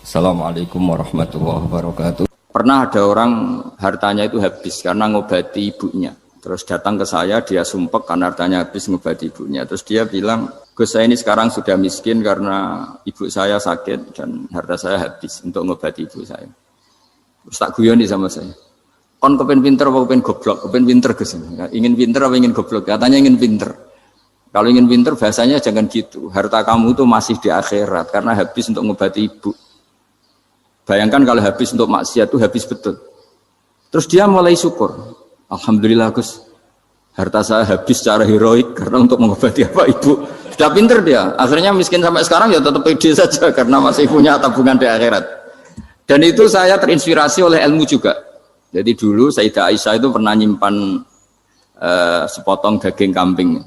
Assalamualaikum warahmatullahi wabarakatuh. Pernah ada orang hartanya itu habis karena ngobati ibunya. Terus datang ke saya, dia sumpek karena hartanya habis ngobati ibunya. Terus dia bilang, Gus saya ini sekarang sudah miskin karena ibu saya sakit dan harta saya habis untuk ngobati ibu saya. Terus tak guyoni sama saya. Kon kepen pinter apa kepen goblok? Kepen pinter Gus. Ingin pinter apa ingin goblok? Katanya ingin pinter. Kalau ingin pinter bahasanya jangan gitu. Harta kamu itu masih di akhirat karena habis untuk ngobati ibu. Bayangkan kalau habis untuk maksiat itu habis betul. Terus dia mulai syukur. Alhamdulillah Gus, harta saya habis secara heroik karena untuk mengobati apa ibu. Sudah pinter dia. Akhirnya miskin sampai sekarang ya tetap pede saja karena masih punya tabungan di akhirat. Dan itu saya terinspirasi oleh ilmu juga. Jadi dulu Sayyidah Aisyah itu pernah nyimpan sepotong daging kambing.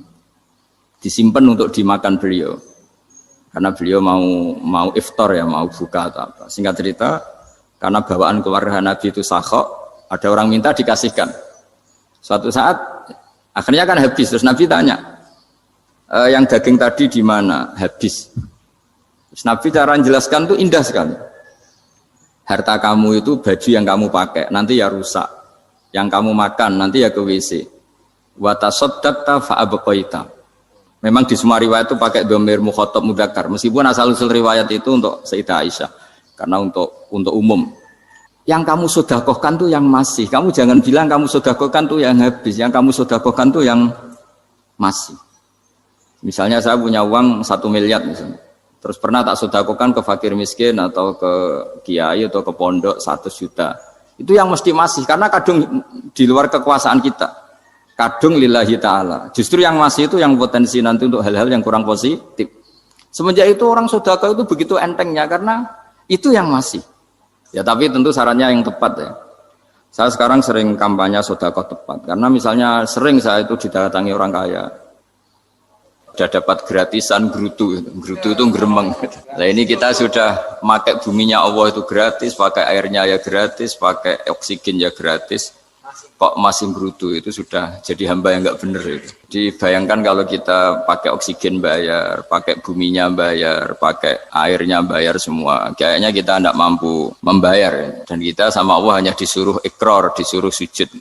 Disimpan untuk dimakan beliau. Karena beliau mau iftar ya, mau buka atau apa. Singkat cerita, karena bawaan keluarga Nabi itu sakhok, ada orang minta dikasihkan. Suatu saat, akhirnya kan habis. Terus Nabi tanya, yang daging tadi di mana? Habis. Terus Nabi cara menjelaskan itu indah sekali. Harta kamu itu baju yang kamu pakai, nanti ya rusak. Yang kamu makan, nanti ya ke WC. Wa tasaddaqta fa abqaita. Memang di semua riwayat itu pakai dhamir mukhatab mudzakkar. Meskipun asal-usul riwayat itu untuk Sayyidah Aisyah. Karena untuk umum. Yang kamu sedekahkan tuh yang masih. Kamu jangan bilang kamu sedekahkan tuh yang habis. Yang kamu sedekahkan tuh yang masih. Misalnya saya punya uang 1 miliar misalnya. Terus pernah tak sedekahkan ke fakir miskin atau ke kiai atau ke pondok 100 juta. Itu yang mesti masih. Karena kadang di luar kekuasaan kita. Kadung lillahi ta'ala. Justru yang masih itu yang potensi nanti untuk hal-hal yang kurang positif. Semenjak itu orang sedekah itu begitu entengnya karena itu yang masih. Ya tapi tentu sarannya yang tepat ya. Saya sekarang sering kampanye sedekah tepat. Karena misalnya sering saya itu didatangi orang kaya. Sudah dapat gratisan gerutu. Gerutu itu geremeng. Nah ini kita sudah pakai buminya Allah itu gratis. Pakai airnya ya gratis. Pakai oksigen ya gratis. Kok masih gerutu itu sudah jadi hamba yang nggak bener itu. Dibayangkan kalau kita pakai oksigen bayar, pakai buminya bayar, pakai airnya bayar semua. Kayaknya kita tidak mampu membayar ya. Dan kita sama Allah hanya disuruh ikrar, disuruh sujud.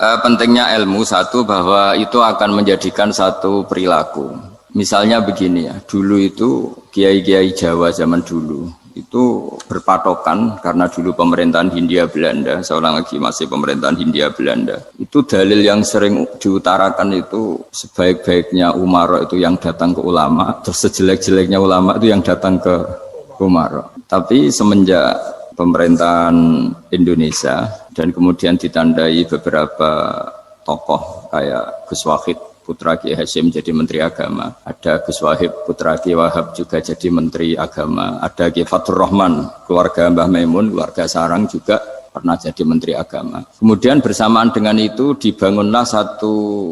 Pentingnya ilmu satu bahwa itu akan menjadikan satu perilaku. Misalnya begini ya, dulu itu kiai-kiai Jawa zaman dulu itu berpatokan karena dulu pemerintahan Hindia Belanda, seorang lagi masih pemerintahan Hindia Belanda. Itu dalil yang sering diutarakan itu sebaik-baiknya umara itu yang datang ke ulama, terus sejelek-jeleknya ulama itu yang datang ke umara. Tapi semenjak pemerintahan Indonesia dan kemudian ditandai beberapa tokoh kayak Gus Wahid putra Kiai Hasyim jadi Menteri Agama, ada Gus Wahib putra Kiai Wahab juga jadi Menteri Agama, ada Kiai Fathur Rahman keluarga Mbah Maimun, keluarga Sarang juga pernah jadi Menteri Agama. Kemudian bersamaan dengan itu dibangunlah satu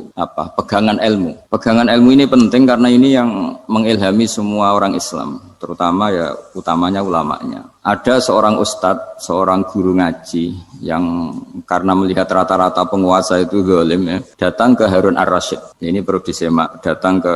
pegangan ilmu. Pegangan ilmu ini penting karena ini yang mengilhami semua orang Islam, terutama ya utamanya ulamanya. Ada seorang ustadz, seorang guru ngaji yang karena melihat rata-rata penguasa itu zalim ya, datang ke Harun Ar-Rasyid. Ini perlu disemak, datang ke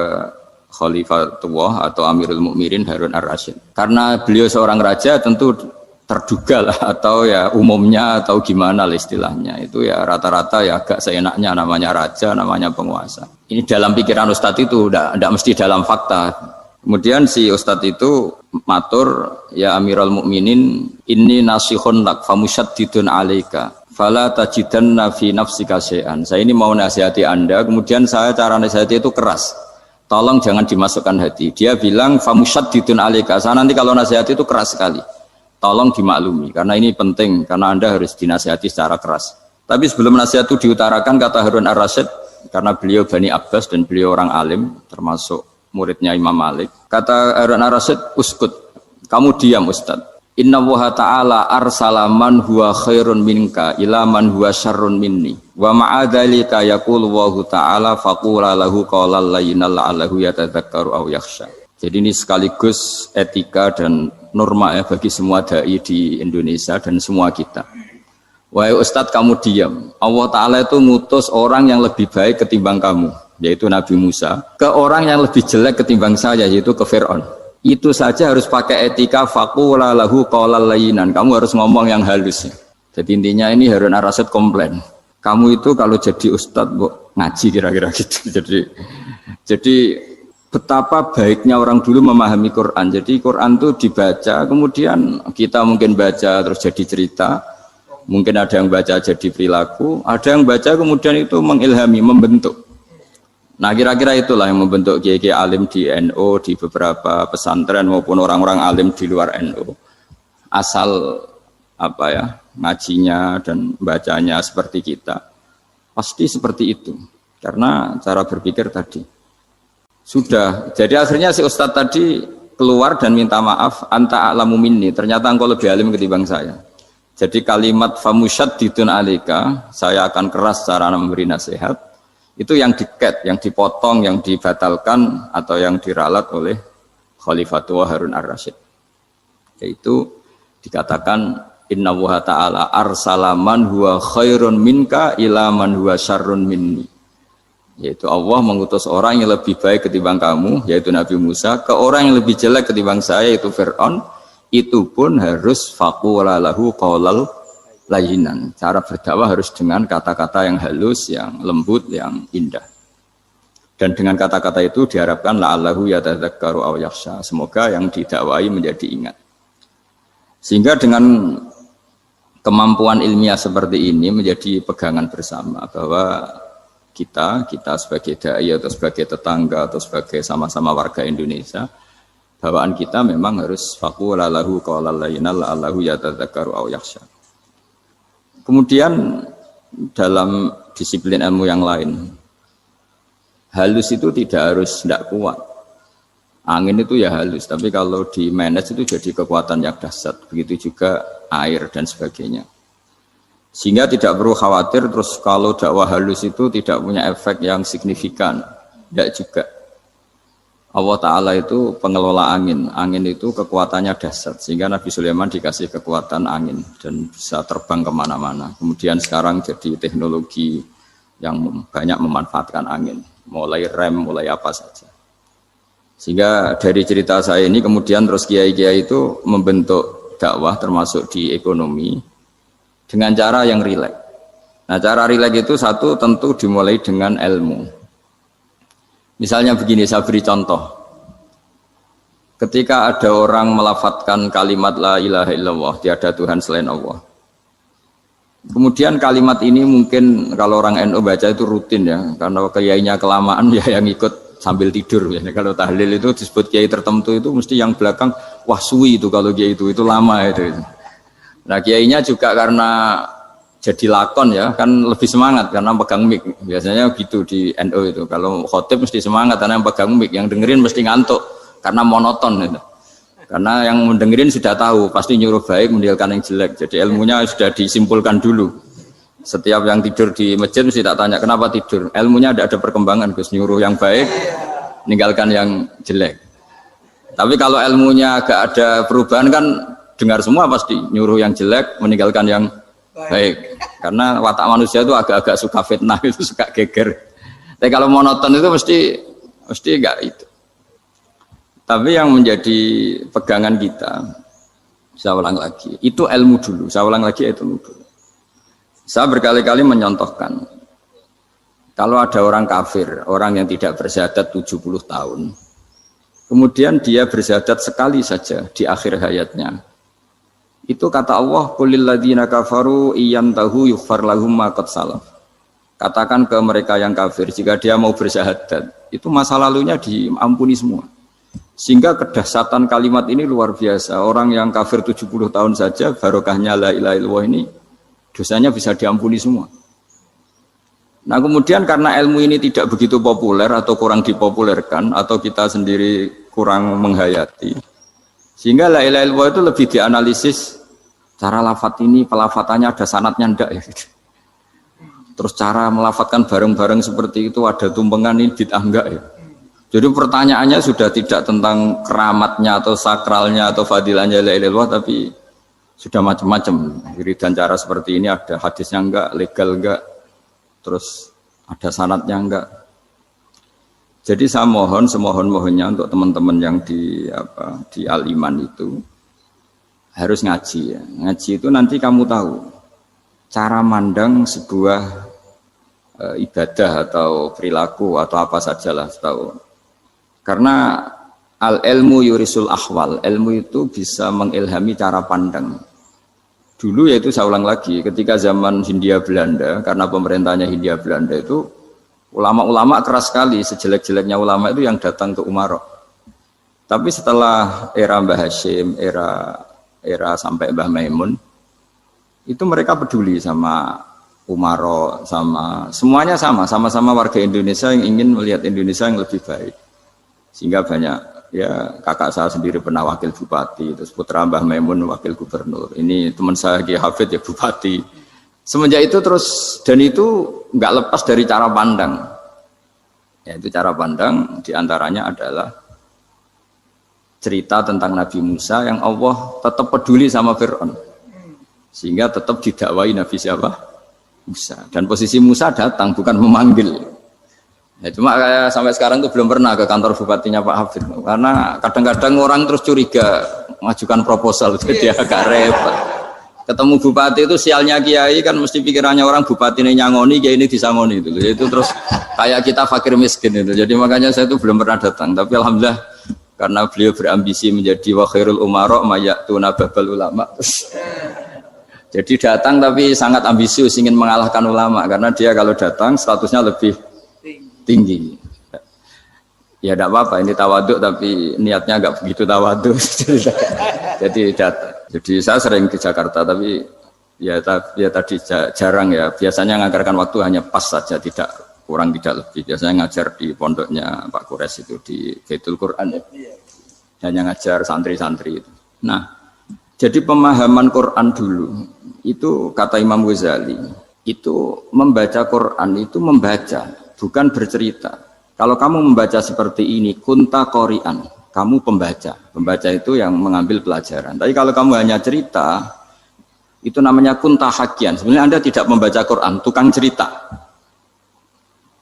Khalifatullah atau Amirul Mukminin Harun Ar-Rasyid. Karena beliau seorang raja tentu terduga lah atau ya umumnya atau gimana lah istilahnya. Itu ya rata-rata ya agak seenaknya namanya raja, namanya penguasa. Ini dalam pikiran ustadz itu tidak mesti dalam fakta. Kemudian si ustadz itu matur, ya Amirul Mukminin, inni nasihun lak famusyaddidun alaika fala tajidanna fi nafsika syai'an. Saya ini mau nasihati Anda, kemudian saya cara nasihati itu keras. Tolong jangan dimasukkan hati. Dia bilang famusyaddidun alaika. Saya nanti kalau nasihati itu keras sekali. Tolong dimaklumi karena ini penting karena Anda harus dinasihati secara keras. Tapi sebelum nasihat itu diutarakan kata Harun Ar-Rasyid karena beliau Bani Abbas dan beliau orang alim termasuk muridnya Imam Malik. Kata Harun Ar-Rasyid, uskut, kamu diam Ustaz. Inna Allaha ta'ala arsala man huwa khairun minka ila man huwa syarrun minni. Wa ma'adhalika yaqulu Allahu ta'ala faqula lahu qawlan layyinan la'allahu yatadzakkaru aw yakhsha. Jadi ini sekaligus etika dan norma ya bagi semua dai di Indonesia dan semua kita. Wahai Ustadz kamu diam. Allah Ta'ala itu ngutus orang yang lebih baik ketimbang kamu, yaitu Nabi Musa, ke orang yang lebih jelek ketimbang saya, yaitu ke Fir'aun. Itu saja harus pakai etika faqula lahu qaulal layyinan. Kamu harus ngomong yang halus. Jadi intinya ini Harun ar-Rasyid komplain. Kamu itu kalau jadi ustadz ngaji kira-kira gitu. Jadi betapa baiknya orang dulu memahami Quran. Jadi Quran itu dibaca, kemudian kita mungkin baca terus jadi cerita, mungkin ada yang baca jadi perilaku, ada yang baca kemudian itu mengilhami, membentuk. Nah kira-kira itulah yang membentuk kiai-kiai alim di NU, di beberapa pesantren maupun orang-orang alim di luar NU. Asal apa ya, ngajinya dan bacanya seperti kita, pasti seperti itu. Karena cara berpikir tadi. Sudah, jadi akhirnya si Ustadz tadi keluar dan minta maaf, anta a'lamu minni, ternyata engkau lebih alim ketimbang saya. Jadi kalimat famusyaddidun alika, saya akan keras cara memberi nasihat, itu yang diket, yang dipotong, yang dibatalkan atau yang diralat oleh Khalifatul Harun ar-Rasyid. Yaitu dikatakan inna wa ta'ala arsala man huwa khairun minka ila man huwa syarrun minni. Yaitu Allah mengutus orang yang lebih baik ketimbang kamu, yaitu Nabi Musa, ke orang yang lebih jelek ketimbang saya, yaitu Fir'aun. Itu pun harus faqula lahu qaulal layyinan. Cara berdakwah harus dengan kata-kata yang halus, yang lembut, yang indah. Dan dengan kata-kata itu diharapkan la'allahu yatadzakkaru aw yakhsha. Semoga yang didakwai menjadi ingat. Sehingga dengan kemampuan ilmiah seperti ini menjadi pegangan bersama bahwa kita sebagai dai atau sebagai tetangga atau sebagai sama-sama warga Indonesia, bawaan kita memang harus faqula lahu qaulal layyinan la'allahu yatadzakkaru aw yakhsha. Kemudian dalam disiplin ilmu yang lain, halus itu tidak kuat. Angin itu ya halus, tapi kalau di manage itu jadi kekuatan yang dahsyat. Begitu juga air dan sebagainya. Sehingga tidak perlu khawatir terus kalau dakwah halus itu tidak punya efek yang signifikan. Tidak juga. Allah Ta'ala itu pengelola angin. Angin itu kekuatannya dahsyat. Sehingga Nabi Sulaiman dikasih kekuatan angin dan bisa terbang kemana-mana. Kemudian sekarang jadi teknologi yang banyak memanfaatkan angin. Mulai rem, mulai apa saja. Sehingga dari cerita saya ini kemudian terus kiai-kiai itu membentuk dakwah termasuk di ekonomi dengan cara yang rileks. Nah cara rileks itu satu tentu dimulai dengan ilmu. Misalnya begini, saya beri contoh. Ketika ada orang melafadzkan kalimat la ilaha illallah, tiada Tuhan selain Allah. Kemudian kalimat ini mungkin kalau orang NU baca itu rutin ya, karena kiainya kelamaan ya yang ikut sambil tidur. Ya. Kalau tahlil itu disebut kiai tertentu itu mesti yang belakang, wah suwi itu kalau kiai itu lama itu. Nah kiainya juga karena jadi lakon ya kan lebih semangat karena pegang mic. Biasanya gitu di NU itu. Kalau khotib mesti semangat karena yang pegang mic, yang dengerin mesti ngantuk karena monoton itu. Karena yang mendengerin sudah tahu pasti nyuruh baik meninggalkan yang jelek. Jadi ilmunya sudah disimpulkan dulu. Setiap yang tidur di masjid mesti tak tanya kenapa tidur. Ilmunya tidak ada perkembangan, Gus, nyuruh yang baik meninggalkan yang jelek. Tapi kalau ilmunya agak ada perubahan kan dengar semua pasti nyuruh yang jelek meninggalkan yang baik. Karena watak manusia itu agak-agak suka fitnah, itu suka geger. Tapi kalau monoton itu mesti enggak itu. Tapi yang menjadi pegangan kita, saya ulang lagi, itu ilmu dulu. Saya ulang lagi itu ilmu dulu. Saya berkali-kali menyontohkan, kalau ada orang kafir, orang yang tidak bersyahadat 70 tahun, kemudian dia bersyahadat sekali saja di akhir hayatnya. Itu kata Allah, qulil ladzina kafaru iyantahu yughfar lahum ma qad salaf. Katakan ke mereka yang kafir, jika dia mau bersyahadat, itu masa lalunya diampuni semua. Sehingga kedahsyatan kalimat ini luar biasa. Orang yang kafir 70 tahun saja, barokahnya la ilaha illallah ini, dosanya bisa diampuni semua. Nah kemudian karena ilmu ini tidak begitu populer atau kurang dipopulerkan, atau kita sendiri kurang menghayati, sehingga la ilaha illallah itu lebih dianalisis cara lafadz ini, pelafatannya ada sanadnya enggak ya gitu. Terus cara melafatkan bareng-bareng seperti itu ada tumpengan ini bid'ah enggak ya. Jadi pertanyaannya sudah tidak tentang keramatnya atau sakralnya atau fadilahnya la ilaha illallah, tapi sudah macam-macam. Dan cara seperti ini ada hadisnya enggak, legal enggak, terus ada sanadnya enggak. Jadi saya mohon semohon-mohonnya untuk teman-teman yang di Al-Iman itu harus ngaji ya. Ngaji itu nanti kamu tahu cara mandang sebuah ibadah atau perilaku atau apa sajalah tahu. Karena al-ilmu yurisul ahwal, ilmu itu bisa mengilhami cara pandang. Dulu yaitu saya ulang lagi, ketika zaman Hindia Belanda, karena pemerintahnya Hindia Belanda itu ulama-ulama keras sekali, sejelek-jeleknya ulama itu yang datang ke Umarok. Tapi setelah era Mbah Hashim, era sampai Mbah Maimun, itu mereka peduli sama Umarok, semuanya sama-sama warga Indonesia yang ingin melihat Indonesia yang lebih baik. Sehingga banyak, ya kakak saya sendiri pernah wakil bupati, terus putra Mbah Maimun wakil gubernur. Ini teman saya Ki Hafid ya bupati. Semenjak itu terus, dan itu nggak lepas dari cara pandang. Yaitu cara pandang diantaranya adalah cerita tentang Nabi Musa yang Allah tetap peduli sama Fir'aun. Sehingga tetap didakwai Nabi siapa? Musa. Dan posisi Musa datang, bukan memanggil. Ya, cuma kayak sampai sekarang tuh belum pernah ke kantor bupatinya Pak Hafid. Karena kadang-kadang orang terus curiga mengajukan proposal, jadi agak repot. Ketemu bupati itu sialnya kiai kan mesti pikirannya orang bupati ini nyangoni, kiai ini disangoni itu. Itu terus kayak kita fakir miskin itu. Jadi makanya saya itu belum pernah datang. Tapi alhamdulillah karena beliau berambisi menjadi wa khairul umara mayatuna babal ulama. Jadi datang tapi sangat ambisius ingin mengalahkan ulama karena dia kalau datang statusnya lebih tinggi. Ya tidak apa-apa ini tawaduk tapi niatnya enggak begitu tawaduk. Jadi datang. Jadi saya sering ke Jakarta tapi ya tadi jarang ya. Biasanya nganggarkan waktu hanya pas saja, tidak kurang tidak lebih. Biasanya ngajar di pondoknya Pak Kures itu di Baitul Quran ya. Hanya ngajar santri-santri itu. Nah, jadi pemahaman Quran dulu itu kata Imam Ghazali itu membaca Quran itu membaca bukan bercerita. Kalau kamu membaca seperti ini kunta qori'an, kamu pembaca. Pembaca itu yang mengambil pelajaran. Tapi kalau kamu hanya cerita, itu namanya kunta hakian. Sebenarnya Anda tidak membaca Quran, tukang cerita.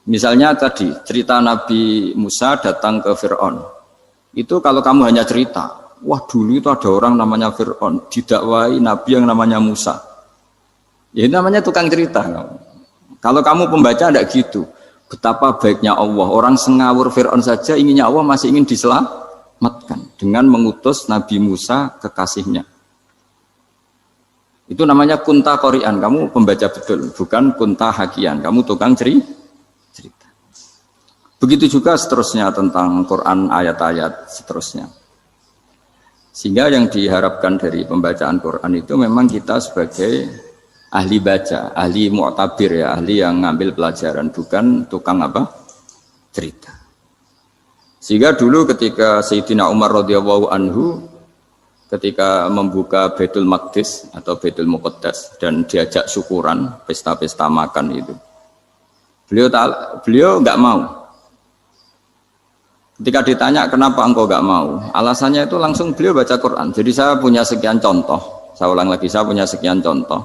Misalnya tadi, cerita Nabi Musa datang ke Fir'aun. Itu kalau kamu hanya cerita, wah dulu itu ada orang namanya Fir'aun, didakwai Nabi yang namanya Musa. Ya ini namanya tukang cerita. Kalau kamu pembaca tidak gitu. Betapa baiknya Allah. Orang sengawur Fir'aun saja inginnya Allah masih ingin diselamatkan dengan mengutus Nabi Musa kekasihnya. Itu namanya kunta qori'an. Kamu pembaca betul, bukan kunta hakian. Kamu tukang cerita. Begitu juga seterusnya tentang Quran ayat-ayat seterusnya. Sehingga yang diharapkan dari pembacaan Quran itu memang kita sebagai ahli baca, ahli mu'tabir ya, ahli yang ngambil pelajaran, bukan tukang apa? Cerita. Sehingga dulu ketika Sayyidina Umar radhiyallahu anhu ketika membuka Baitul Maqdis atau Baitul Muqaddas dan diajak syukuran, pesta-pesta makan itu. Beliau enggak mau. Ketika ditanya kenapa engkau enggak mau? Alasannya itu langsung beliau baca Quran. Jadi saya punya sekian contoh. Saya ulang lagi, saya punya sekian contoh.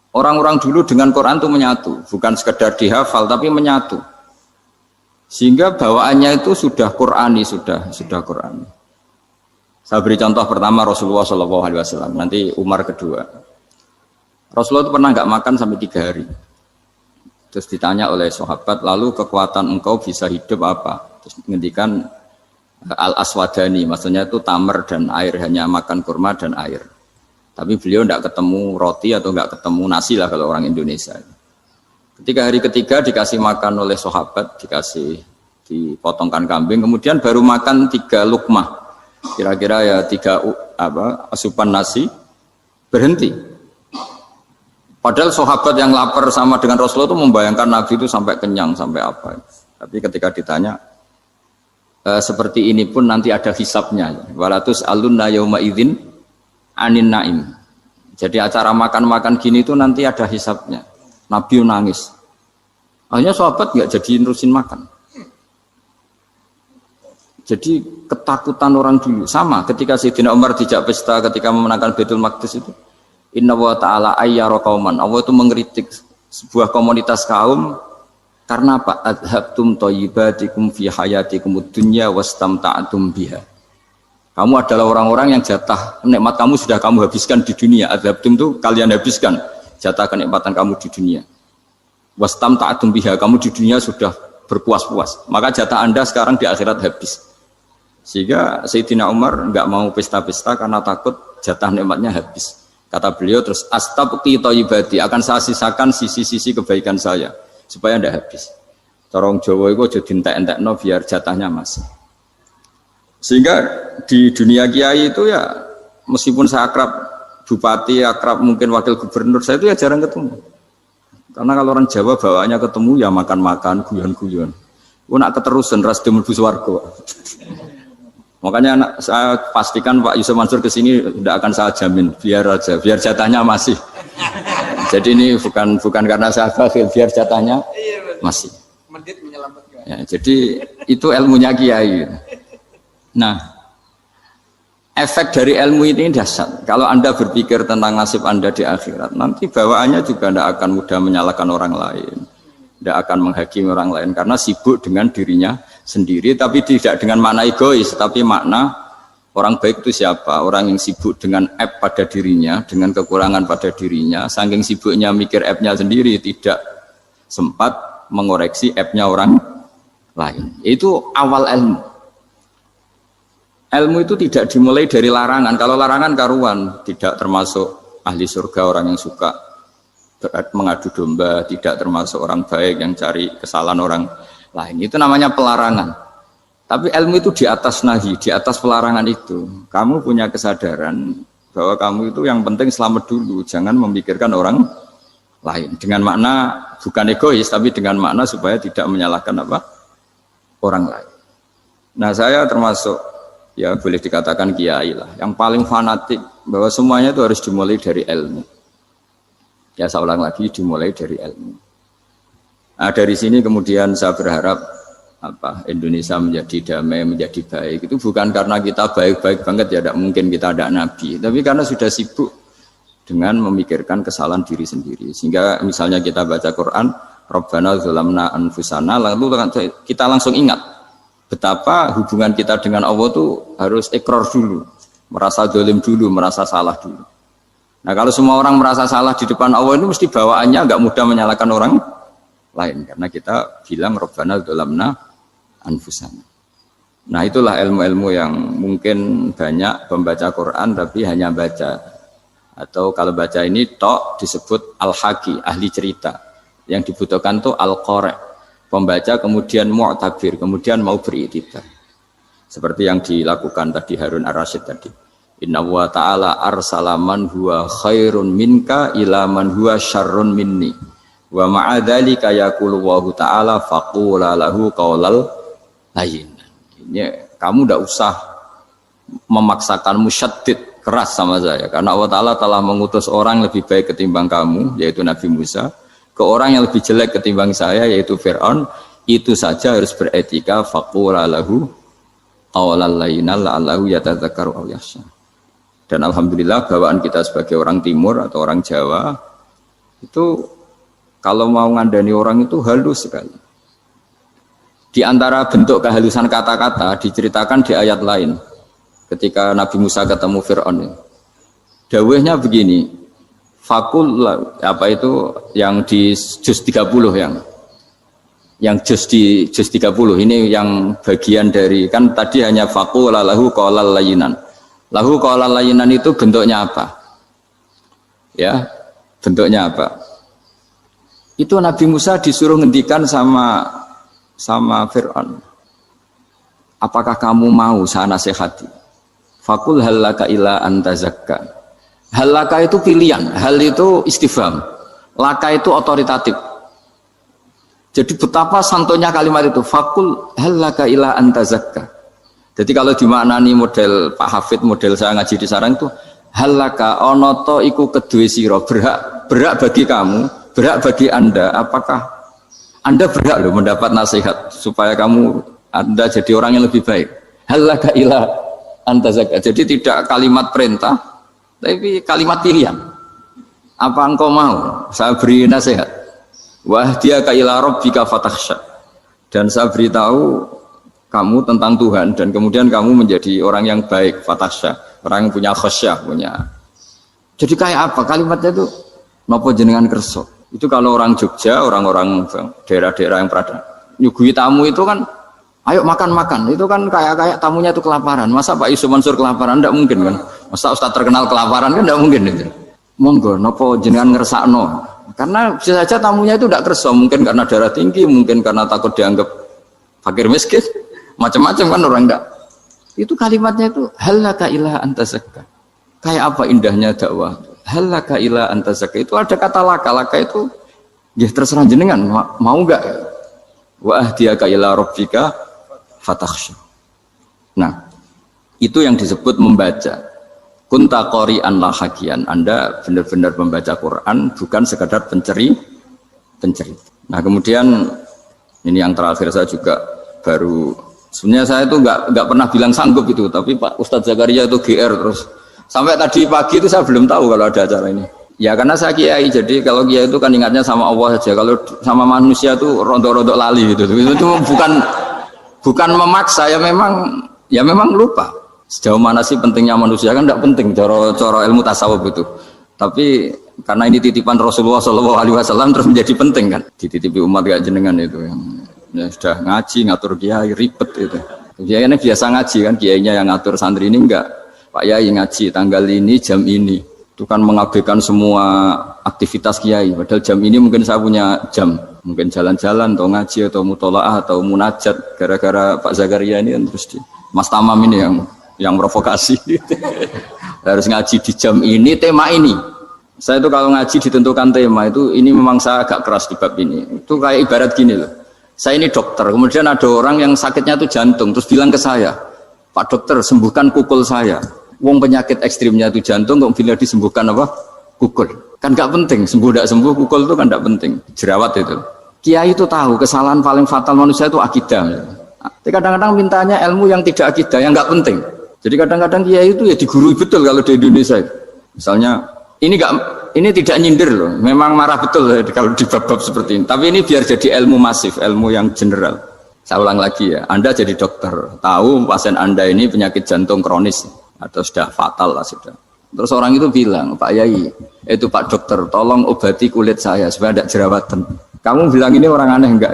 Orang-orang dulu dengan Quran itu menyatu, bukan sekedar dihafal tapi menyatu. Sehingga bawaannya itu sudah Qurani, sudah Qurani. Saya beri contoh pertama Rasulullah SAW, nanti Umar kedua. Rasulullah itu pernah nggak makan sampai 3 hari. Terus ditanya oleh sahabat, lalu kekuatan engkau bisa hidup apa? Terus menghentikan al-aswadani, maksudnya itu tamar dan air, hanya makan kurma dan air. Tapi beliau tidak ketemu roti atau tidak ketemu nasi lah kalau orang Indonesia. Ketika hari ketiga dikasih makan oleh sahabat, dipotongkan kambing, kemudian baru makan 3 lukmah, kira-kira ya 3 asupan nasi, berhenti. Padahal sahabat yang lapar sama dengan Rasulullah itu membayangkan Nabi itu sampai kenyang, sampai apa. Tapi ketika ditanya, seperti ini pun nanti ada hisabnya. Walatus alunna yauma idzin anin naim. Jadi acara makan-makan gini itu nanti ada hisabnya. Nabi nangis. Akhirnya sahabat nggak jadi nerusin makan. Jadi ketakutan orang dulu sama ketika Sayyidina Umar dijak pesta ketika memenangkan Baitul Maqdis itu. Inna wa ta'ala ayyara qauman. Allah itu mengkritik sebuah komunitas kaum Karena apa? Adhabtum thayyibatikum fi hayatikumud dunya wastamta'tum biha. Kamu adalah orang-orang yang jatah nikmat kamu sudah kamu habiskan di dunia. Adhabtum itu kalian habiskan jatah kenikmatan kamu di dunia. Wastamta'tum biha, kamu di dunia sudah berpuas-puas. Maka jatah Anda sekarang di akhirat habis. Sehingga Sayyidina Umar enggak mau pesta-pesta karena takut jatah nikmatnya habis. Kata beliau terus astabqi thayyibati, akan saya sisakan sisi-sisi kebaikan saya supaya tidak habis. Corong Jawa itu aja dientek-entekno biar jatahnya masih. Sehingga di dunia kiai itu ya meskipun saya akrab bupati, akrab mungkin wakil gubernur, saya itu ya jarang ketemu. Karena kalau orang Jawa bawaannya ketemu ya makan-makan, guyon-guyon. Nak keterusan ras demul buswargo. Makanya saya pastikan Pak Yusuf Mansur ke sini tidak akan saya jamin, biar aja, biar jatahnya masih. Jadi ini bukan karena saya bakhil, biar jatahnya masih. Mendit menyelamatkan. Ya, jadi itu ilmunya kiai. Nah, efek dari ilmu ini dahsyat. Kalau Anda berpikir tentang nasib Anda di akhirat, nanti bawaannya juga tidak akan mudah menyalahkan orang lain, tidak akan menghakimi orang lain karena sibuk dengan dirinya sendiri, tapi tidak dengan makna egois, tapi makna orang baik itu siapa? Orang yang sibuk dengan aib pada dirinya, dengan kekurangan pada dirinya, saking sibuknya mikir aibnya sendiri, tidak sempat mengoreksi aibnya orang lain. Itu awal ilmu. Ilmu itu tidak dimulai dari larangan. Kalau larangan karuan, tidak termasuk ahli surga, orang yang suka mengadu domba, tidak termasuk orang baik yang cari kesalahan orang lain. Itu namanya pelarangan. Tapi ilmu itu di atas nahi, di atas pelarangan itu. Kamu punya kesadaran bahwa kamu itu yang penting selamat dulu, jangan memikirkan orang lain. Dengan makna bukan egois, tapi dengan makna supaya tidak menyalahkan apa? Orang lain. Nah, saya termasuk ya boleh dikatakan kiai lah, yang paling fanatik bahwa semuanya itu harus dimulai dari ilmu. Ya saya ulang lagi, dimulai dari ilmu. Nah, dari sini kemudian saya berharap Indonesia menjadi damai, menjadi baik. Itu bukan karena kita baik-baik banget, ya tidak mungkin kita ada nabi, tapi karena sudah sibuk dengan memikirkan kesalahan diri sendiri. Sehingga misalnya kita baca Quran, Rabbana dzalamna anfusana, lalu kita langsung ingat betapa hubungan kita dengan Allah itu harus ikrar dulu, merasa zalim dulu, merasa salah dulu. Nah, kalau semua orang merasa salah di depan Allah itu mesti bawaannya enggak mudah menyalahkan orang lain, karena kita bilang Rabbana dzalamna anfusana. Nah, itulah ilmu-ilmu yang mungkin banyak pembaca Quran tapi hanya baca, atau kalau baca ini tok disebut al-haki, ahli cerita. Yang dibutuhkan tuh al-qari', pembaca kemudian mu'tabir, kemudian mau beriktibar. Seperti yang dilakukan tadi Harun ar-Rasyid tadi. Inna wa ta'ala arsala man huwa khairun minka ila man huwa syarrun minni. Wa ma'adzalika yaqulu wa ta'ala faqula lahu qaulal lain. Ini kamu tidak usah memaksakan musyaddid keras sama saya, karena Allah Ta'ala telah mengutus orang lebih baik ketimbang kamu, yaitu Nabi Musa, ke orang yang lebih jelek ketimbang saya, yaitu Fir'aun. Itu saja harus beretika. Faqula lahu qawlan layyinan la'allahu yatadzakkaru aw yakhsha. Dan alhamdulillah bawaan kita sebagai orang timur atau orang Jawa itu kalau mau ngandani orang itu halus sekali. Di antara bentuk kehalusan kata-kata diceritakan di ayat lain ketika Nabi Musa ketemu Fir'aun. Dawuhnya begini, fakul apa itu yang di juz 30 yang juz 30 ini yang bagian dari, kan tadi hanya fakul lahu qaulal layyinan. Lahu qaulal layyinan itu bentuknya apa? Ya, bentuknya apa? Itu Nabi Musa disuruh ngendikan sama Fir'aun, apakah kamu mau saya nasihati? Fakul halaka ila antazakka. Halaka itu pilihan, hal itu istifham, laka itu otoritatif. Jadi betapa santonya kalimat itu, fakul halaka ila antazakka. Jadi kalau dimaknani model Pak Hafid, model saya ngaji di sarang itu, halaka onoto iku kedue sira, berhak bagi kamu, berhak bagi Anda, apakah Anda berhak loh mendapat nasihat supaya Anda jadi orang yang lebih baik. Halaka ila antazakka. Jadi tidak kalimat perintah, tapi kalimat pilihan. Apa engkau mau saya beri nasihat? Wa ahdiyaka ila rabbika fatakhsha. Dan saya beritahu kamu tentang Tuhan dan kemudian kamu menjadi orang yang baik, fatakhsha, orang yang punya khasyah, punya. Jadi kayak apa kalimatnya itu? Napa jenengan kersa? Itu kalau orang Jogja, orang-orang daerah-daerah yang pada nyuguhi tamu itu kan, ayo makan-makan. Itu kan kayak tamunya itu kelaparan. Masa Pak Yusuf Mansur kelaparan? Tidak mungkin kan? Masa Ustaz terkenal kelaparan kan? Tidak mungkin itu. Monggo, napa jenengan ngersakno? Karena bisa saja tamunya itu tidak kersa, mungkin karena darah tinggi, mungkin karena takut dianggap fakir miskin, macam-macam kan orang tidak. Itu kalimatnya itu halaka ila anta zakka. Kayak apa indahnya dakwah. Halaka ila anta zakka. Itu ada kata laka itu ya terserah jenengan mau enggak. Wa ahdiyaka ila rabbika fatakhsha. Nah, itu yang disebut membaca. Kunta qori'an la hakian. Anda benar-benar membaca Quran, bukan sekadar penceri. Nah, kemudian ini yang terakhir saya juga baru, sebenarnya saya itu enggak pernah bilang sanggup itu, tapi Pak Ustadz Zakaria itu GR terus. Sampai tadi pagi itu saya belum tahu kalau ada acara ini. Ya karena saya kiai, jadi kalau kiai itu kan ingatnya sama Allah saja. Kalau sama manusia itu rontok-rontok lali gitu. Itu bukan memaksa, ya memang lupa. Sejauh mana sih pentingnya manusia kan tidak penting cara ilmu tasawuf itu. Tapi karena ini titipan Rasulullah SAW terus menjadi penting kan. Dititipi umat gak jenengan itu yang ya sudah ngaji ngatur kiai ribet itu. Kiai ini biasa ngaji kan, kiainya yang ngatur, santri ini enggak. Pak Yai ngaji tanggal ini jam ini. Itu kan mengabaikan semua aktivitas kiai. Padahal jam ini mungkin saya punya jam. Mungkin jalan-jalan atau ngaji atau mutolaah atau munajat. Gara-gara Pak Zakaria ini kan terus Mas Tamam ini yang provokasi. Harus ngaji di jam ini, tema ini. Saya itu kalau ngaji ditentukan tema itu, ini memang saya agak keras di bab ini. Itu kayak ibarat gini loh. Saya ini dokter, kemudian ada orang yang sakitnya itu jantung, terus bilang ke saya, Pak dokter sembuhkan kukul saya. Wong penyakit ekstrimnya itu jantung, kok bila disembuhkan apa? Kukul. Kan gak penting, sembuh tidak sembuh, kukul itu kan gak penting. Jerawat itu. Kiai itu tahu kesalahan paling fatal manusia itu akidah. Tapi kadang-kadang mintanya ilmu yang tidak akidah, yang gak penting. Jadi kadang-kadang kiai itu ya digurui betul kalau di Indonesia. Misalnya ini tidak nyindir loh, memang marah betul kalau di bab-bab seperti ini. Tapi ini biar jadi ilmu masif, ilmu yang general. Saya ulang lagi ya, Anda jadi dokter, tahu pasien Anda ini penyakit jantung kronis atau sudah fatal lah sudah. Terus orang itu bilang, Pak Yai, itu Pak dokter, tolong obati kulit saya supaya tidak jerawatan. Kamu bilang ini orang aneh enggak?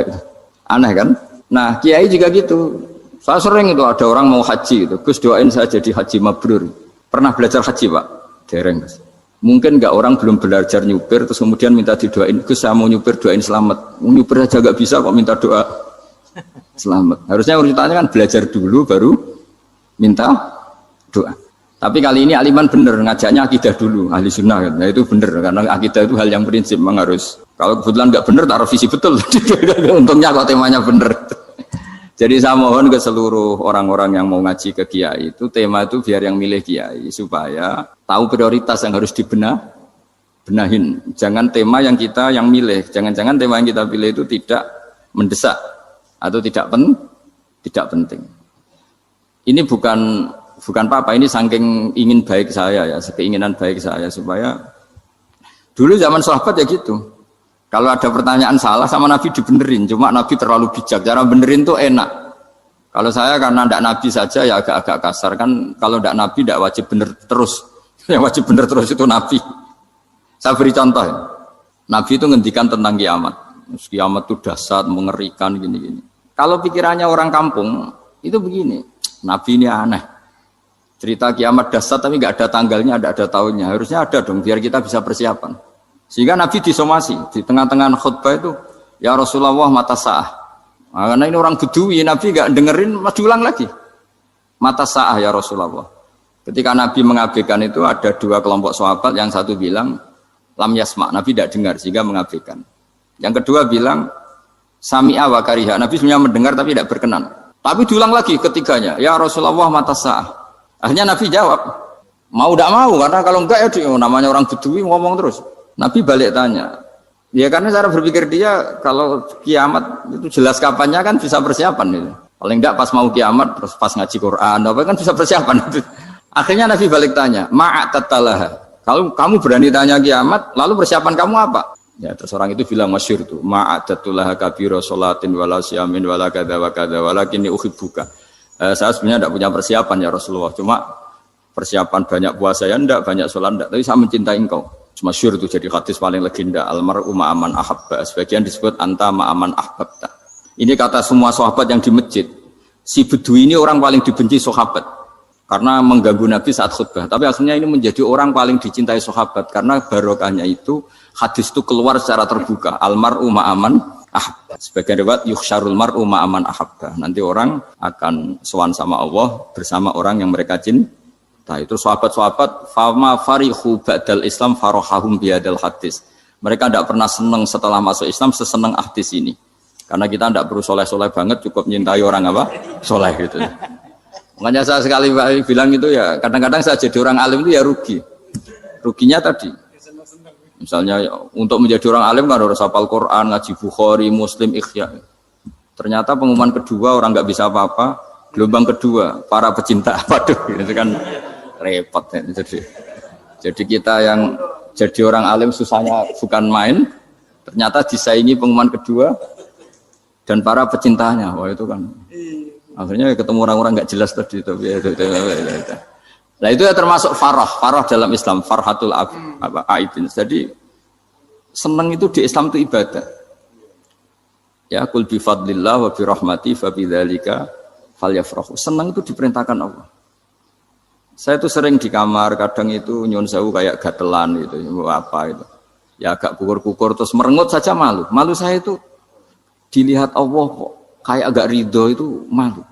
Aneh kan? Nah, kiai juga gitu. Saya sering itu ada orang mau haji gitu, Gus doain saya jadi haji mabrur. Pernah belajar haji Pak? Dereng Gus. Mungkin enggak orang belum belajar nyupir terus kemudian minta didoain, Gus saya mau nyupir doain selamat. Mau nyupir aja enggak bisa kok minta doa selamat. Harusnya urutannya kan belajar dulu baru minta doa. Tapi kali ini aliman bener ngajaknya akidah dulu, ahli sunnah kan. Nah, itu bener karena akidah itu hal yang prinsip memang harus. Kalau kebetulan enggak bener taruh visi betul. Untungnya kok temanya bener. Jadi saya mohon ke seluruh orang-orang yang mau ngaji ke kiai itu tema itu biar yang milih kiai supaya tahu prioritas yang harus benahin. Jangan tema yang kita yang milih, jangan-jangan tema yang kita pilih itu tidak mendesak atau tidak penting. Ini bukan apa-apa, ini saking ingin baik saya ya, keinginan baik saya supaya dulu zaman sahabat ya gitu. Kalau ada pertanyaan salah sama Nabi dibenerin, cuma Nabi terlalu bijak, cara benerin tuh enak. Kalau saya karena tidak Nabi saja ya agak-agak kasar kan, kalau tidak Nabi tidak wajib bener terus, yang wajib bener terus itu Nabi. Saya beri contoh ya. Nabi itu ngendikan tentang kiamat. Kiamat itu dahsyat, mengerikan gini-gini. Kalau pikirannya orang kampung itu begini, Nabi ini aneh. Cerita kiamat dahsyat tapi nggak ada tanggalnya, ada tahunnya. Harusnya ada dong biar kita bisa persiapan. Sehingga Nabi disomasi di tengah-tengah khutbah itu, ya Rasulullah mata sa'ah. Nah, karena ini orang Bedui, Nabi nggak dengerin, masih ulang lagi. Mata sa'ah ya Rasulullah. Ketika Nabi mengabaikan itu ada dua kelompok sahabat, yang satu bilang lam yasma, Nabi tidak dengar sehingga mengabaikan. Yang kedua bilang sami'a wa kariha, Nabi sebenarnya mendengar tapi tidak berkenan. Tapi diulang lagi ketiganya, ya Rasulullah mata sa'ah. Akhirnya Nabi jawab, mau tidak mau, karena kalau enggak ya namanya orang Bedui ngomong terus. Nabi balik tanya, ya karena cara berpikir dia kalau kiamat itu jelas kapannya kan bisa persiapan itu. Paling enggak pas mau kiamat terus pas ngaji Quran apa kan bisa persiapan itu. Akhirnya Nabi balik tanya, ma'atatalaha. Kalau kamu berani tanya kiamat, lalu persiapan kamu apa? Ya, terus orang itu bilang masyhur tuh, ma'adatullah kabira sholatin wala syamin wala kadza wa kadza walakinni uhibbuka. Saya sebenarnya tidak punya persiapan ya Rasulullah, cuma persiapan banyak puasa ya enggak, banyak sholat enggak, tapi saya mencintai engkau. Masyhur itu jadi hadis paling legenda, almar'u ma'aman ahabba. Sebagian disebut anta ma'aman ahbabta. Ini kata semua sahabat yang di masjid. Si Bedui ini orang paling dibenci sahabat karena mengganggu Nabi saat khutbah. Tapi akhirnya ini menjadi orang paling dicintai sahabat karena barokahnya itu hadis itu keluar secara terbuka. Almar'u ma'aman ahabba. Sebagian riwayat yuhsyarul mar'u ma'aman ahabba. Nanti orang akan sowan sama Allah bersama orang yang mereka cintai. Itu sahabat-sahabat fama farihu ba'dal Islam farahahum biadal hadis. Mereka tidak pernah senang setelah masuk Islam sesenang hadis ini. Karena kita tidak perlu soleh-soleh banget, cukup nyintai orang apa? Soleh gitu. Makanya saya sekali bilang itu ya, kadang-kadang saya jadi orang alim itu ya rugi. Ruginya tadi. Misalnya untuk menjadi orang alim kan harus hafal Quran, ngaji Bukhari, Muslim, Ikhya. Ternyata pengumuman kedua orang nggak bisa apa-apa. Gelombang kedua para pecinta, waduh, itu kan repot ya. Jadi kita yang jadi orang alim susahnya bukan main. Ternyata disaingi pengumuman kedua dan para pecintanya. Wah itu kan. Akhirnya ketemu orang-orang nggak jelas tadi. Nah itu ya termasuk farah dalam Islam, farhatul aibin. Jadi senang itu di Islam itu ibadah. Ya kul bi fadlillah wa bi rahmati fa bidzalika falyafrahu. Senang itu diperintahkan Allah. Saya itu sering di kamar, kadang itu nyun sewu kayak gatelan gitu, apa itu. Ya agak kukur-kukur terus merengut saja malu. Malu saya itu dilihat Allah kok kayak agak ridho itu malu.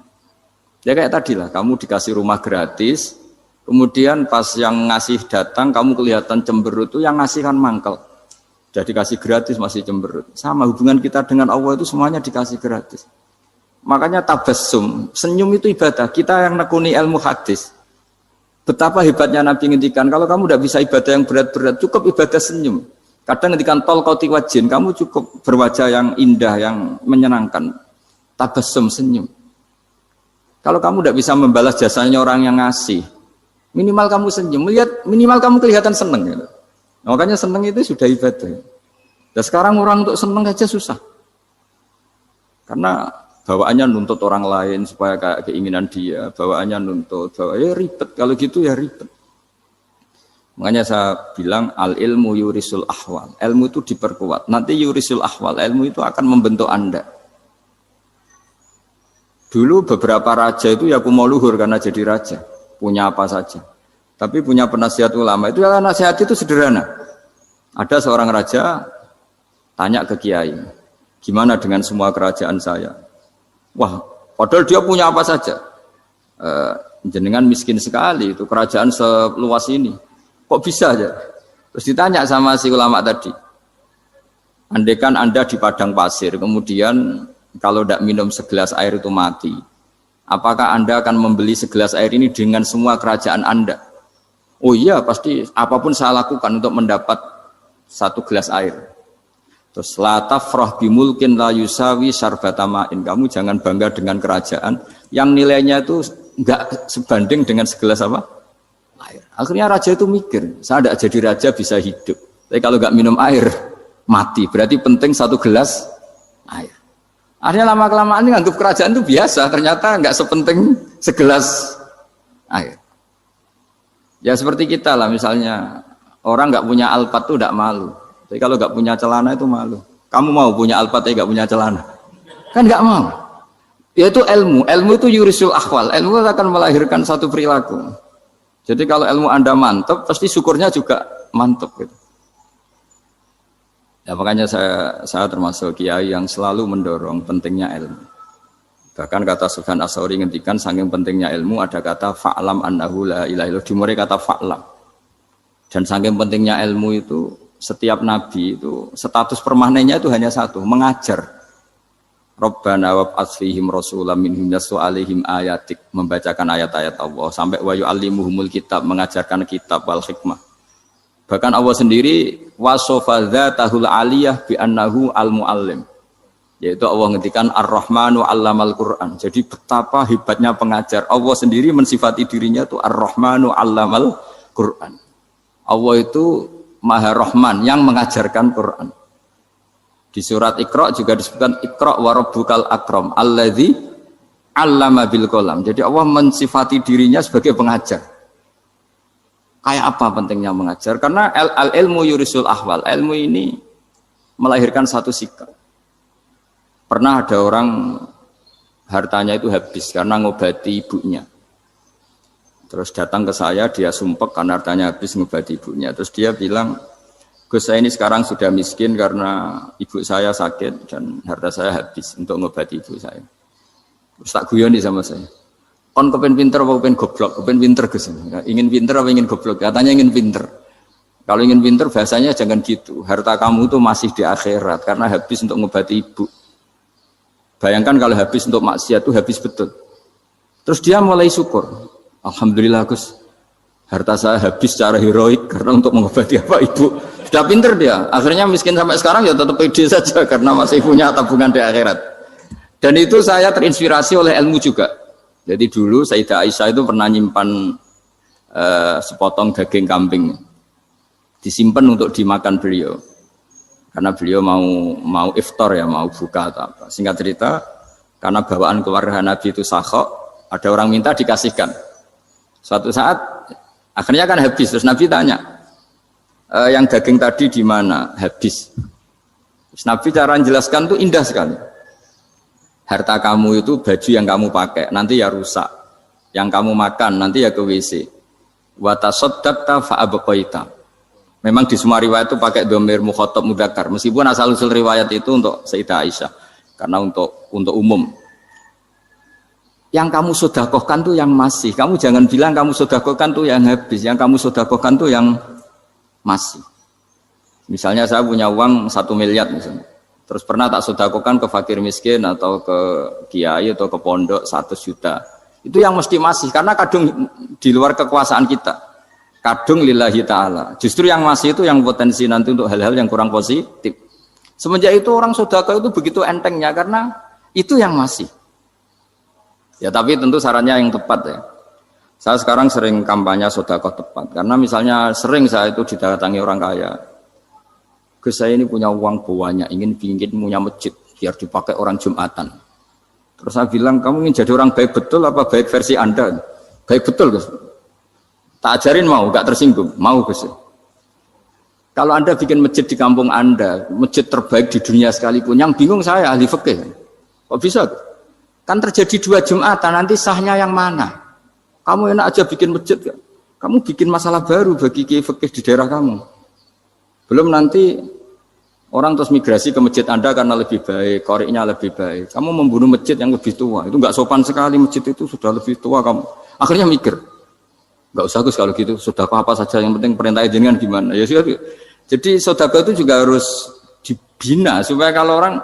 Ya kayak tadi lah, kamu dikasih rumah gratis, kemudian pas yang ngasih datang, kamu kelihatan cemberut, itu yang ngasih kan mangkel. Jadi dikasih gratis masih cemberut. Sama hubungan kita dengan Allah itu semuanya dikasih gratis. Makanya tabassum, senyum itu ibadah. Kita yang nekuni ilmu hadis. Betapa hebatnya Nabi ngendikan, kalau kamu tidak bisa ibadah yang berat-berat, cukup ibadah senyum. Kadang ngendikan tol qati wajhin, kamu cukup berwajah yang indah, yang menyenangkan. Tabassum, senyum. Kalau kamu tidak bisa membalas jasanya orang yang ngasih, minimal kamu senyum, lihat minimal kamu kelihatan seneng. Gitu. Makanya seneng itu sudah ibadah. Dan sekarang orang untuk seneng aja susah. Karena bawaannya nuntut orang lain supaya kayak keinginan dia, bawaannya nuntut, ya ribet. Kalau gitu ya ribet. Makanya saya bilang al ilmu yurisul ahwal. Ilmu itu diperkuat. Nanti yurisul ahwal, ilmu itu akan membentuk Anda. Dulu beberapa raja itu ya mau luhur karena jadi raja, punya apa saja. Tapi punya penasihat ulama itu ya nasihat itu sederhana. Ada seorang raja tanya ke kiai, gimana dengan semua kerajaan saya? Wah, padahal dia punya apa saja. Jenengan miskin sekali, itu kerajaan seluas ini. Kok bisa aja? Terus ditanya sama si ulama tadi. Andaikan Anda di padang pasir, kemudian kalau tidak minum segelas air itu mati. Apakah Anda akan membeli segelas air ini dengan semua kerajaan Anda? Oh iya, pasti apapun saya lakukan untuk mendapat satu gelas air. Terus la tafrah bimulkin la yusawi syarbatama'in. Kamu jangan bangga dengan kerajaan yang nilainya itu enggak sebanding dengan segelas apa? Air. Akhirnya raja itu mikir, saya tidak jadi raja bisa hidup. Tapi kalau enggak minum air, mati. Berarti penting satu gelas air. Akhirnya lama-kelamaan ini anggap kerajaan itu biasa, ternyata enggak sepenting segelas air. Ya seperti kita lah, misalnya orang enggak punya alpat itu enggak malu. Tapi kalau enggak punya celana itu malu. Kamu mau punya alpat tapi enggak punya celana? Kan enggak mau. Yaitu ilmu. Ilmu itu yurisul ahwal. Ilmu akan melahirkan satu perilaku. Jadi kalau ilmu Anda mantap, pasti syukurnya juga mantap gitu. Ya makanya saya termasuk kiai yang selalu mendorong pentingnya ilmu. Bahkan kata Sufyan Ats-Tsauri ngendikan saking pentingnya ilmu ada kata fa'lam annahu la ilaha illallah, dimulai kata fa'lam. Dan saking pentingnya ilmu itu setiap nabi itu status permanennya itu hanya satu, mengajar. Rabbana wab'ats fihim rasulam minhum yatlu 'alaihim ayatik, membacakan ayat-ayat Allah sampai wa yu'allimuhumul kitab, mengajarkan kitab wal hikmah. Bahkan Allah sendiri wasofa dzatahul aliyah bi annahu al-muallim. Yaitu Allah ngendikan Ar-Rahmanu 'allamal Qur'an. Jadi betapa hebatnya pengajar. Allah sendiri mensifati dirinya itu Ar-Rahmanu 'allamal Qur'an. Allah itu Maha Rahman yang mengajarkan Quran. Di surat Iqra juga disebutkan Iqra wa rabbukal akram alladzi 'allama bil qalam. Jadi Allah mensifati dirinya sebagai pengajar. Kayak apa pentingnya mengajar? Karena al-ilmu yurisul ahwal. Ilmu ini melahirkan satu sikap. Pernah ada orang hartanya itu habis karena ngobati ibunya. Terus datang ke saya, dia sumpek karena hartanya habis ngobati ibunya. Terus dia bilang, Gus, saya ini sekarang sudah miskin karena ibu saya sakit dan harta saya habis untuk ngobati ibu saya. Terus tak guyoni sama saya. Kon kepen pinter apa kepen goblok? Kepen pinter Gus. Ingin pinter apa ingin goblok? Katanya ingin pinter. Kalau ingin pinter bahasanya jangan gitu. Harta kamu itu masih di akhirat karena habis untuk ngobati ibu. Bayangkan kalau habis untuk maksiat itu habis betul. Terus dia mulai syukur. Alhamdulillah Gus. Harta saya habis secara heroik karena untuk mengobati apa ibu. Sudah pinter dia. Akhirnya miskin sampai sekarang ya tetap pede saja karena masih punya tabungan di akhirat. Dan itu saya terinspirasi oleh ilmu juga. Jadi dulu Sayyidah Aisyah itu pernah nyimpan sepotong daging kambing. Disimpan untuk dimakan beliau. Karena beliau mau iftar ya, mau buka atau apa. Singkat cerita, karena bawaan keluarga Nabi itu sakhok, ada orang minta dikasihkan. Suatu saat akhirnya kan habis, terus Nabi tanya, yang daging tadi di mana? Habis. Terus Nabi cara menjelaskan tuh indah sekali. Harta kamu itu baju yang kamu pakai, nanti ya rusak. Yang kamu makan, nanti ya ke WC. Wa tasaddaqta fa abqaita. Memang di semua riwayat itu pakai dhamir mukhatab mudzakkar. Meskipun asal-usul riwayat itu untuk Sayyidah Aisyah. Karena untuk umum. Yang kamu sedekahkan tuh yang masih. Kamu jangan bilang kamu sedekahkan tuh yang habis. Yang kamu sedekahkan tuh yang masih. Misalnya saya punya uang 1 miliar misalnya. Terus pernah tak sedekahkan ke fakir miskin atau ke kiai atau ke pondok 100 juta. Itu yang mesti masih. Karena kadung di luar kekuasaan kita. Kadung lillahi ta'ala. Justru yang masih itu yang potensi nanti untuk hal-hal yang kurang positif. Semenjak itu orang sedekah itu begitu entengnya karena itu yang masih. Ya tapi tentu sarannya yang tepat ya. Saya sekarang sering kampanye sedekah tepat. Karena misalnya sering saya itu didatangi orang kaya. Gus, saya ini punya uang banyak, ingin punya masjid biar dipakai orang Jumatan. Terus saya bilang, kamu ingin jadi orang baik betul apa baik versi Anda? Baik betul Gus. Tak ajarin mau, gak tersinggung, mau Gus. Kalau Anda bikin masjid di kampung Anda, masjid terbaik di dunia sekalipun, yang bingung saya ahli fikih. Kok bisa? Kan terjadi 2 Jumatan, nanti sahnya yang mana? Kamu enak aja bikin masjid, kan? Kamu bikin masalah baru bagi kiai fikih di daerah kamu. Belum nanti orang terus migrasi ke masjid Anda karena lebih baik, koriknya lebih baik. Kamu membunuh masjid yang lebih tua, itu nggak sopan sekali, masjid itu sudah lebih tua kamu. Akhirnya mikir. Enggak usah Gus kalau gitu, sedekah apa saja yang penting perintah jenengan gimana. Ya sudah. Jadi sedekah itu juga harus dibina supaya kalau orang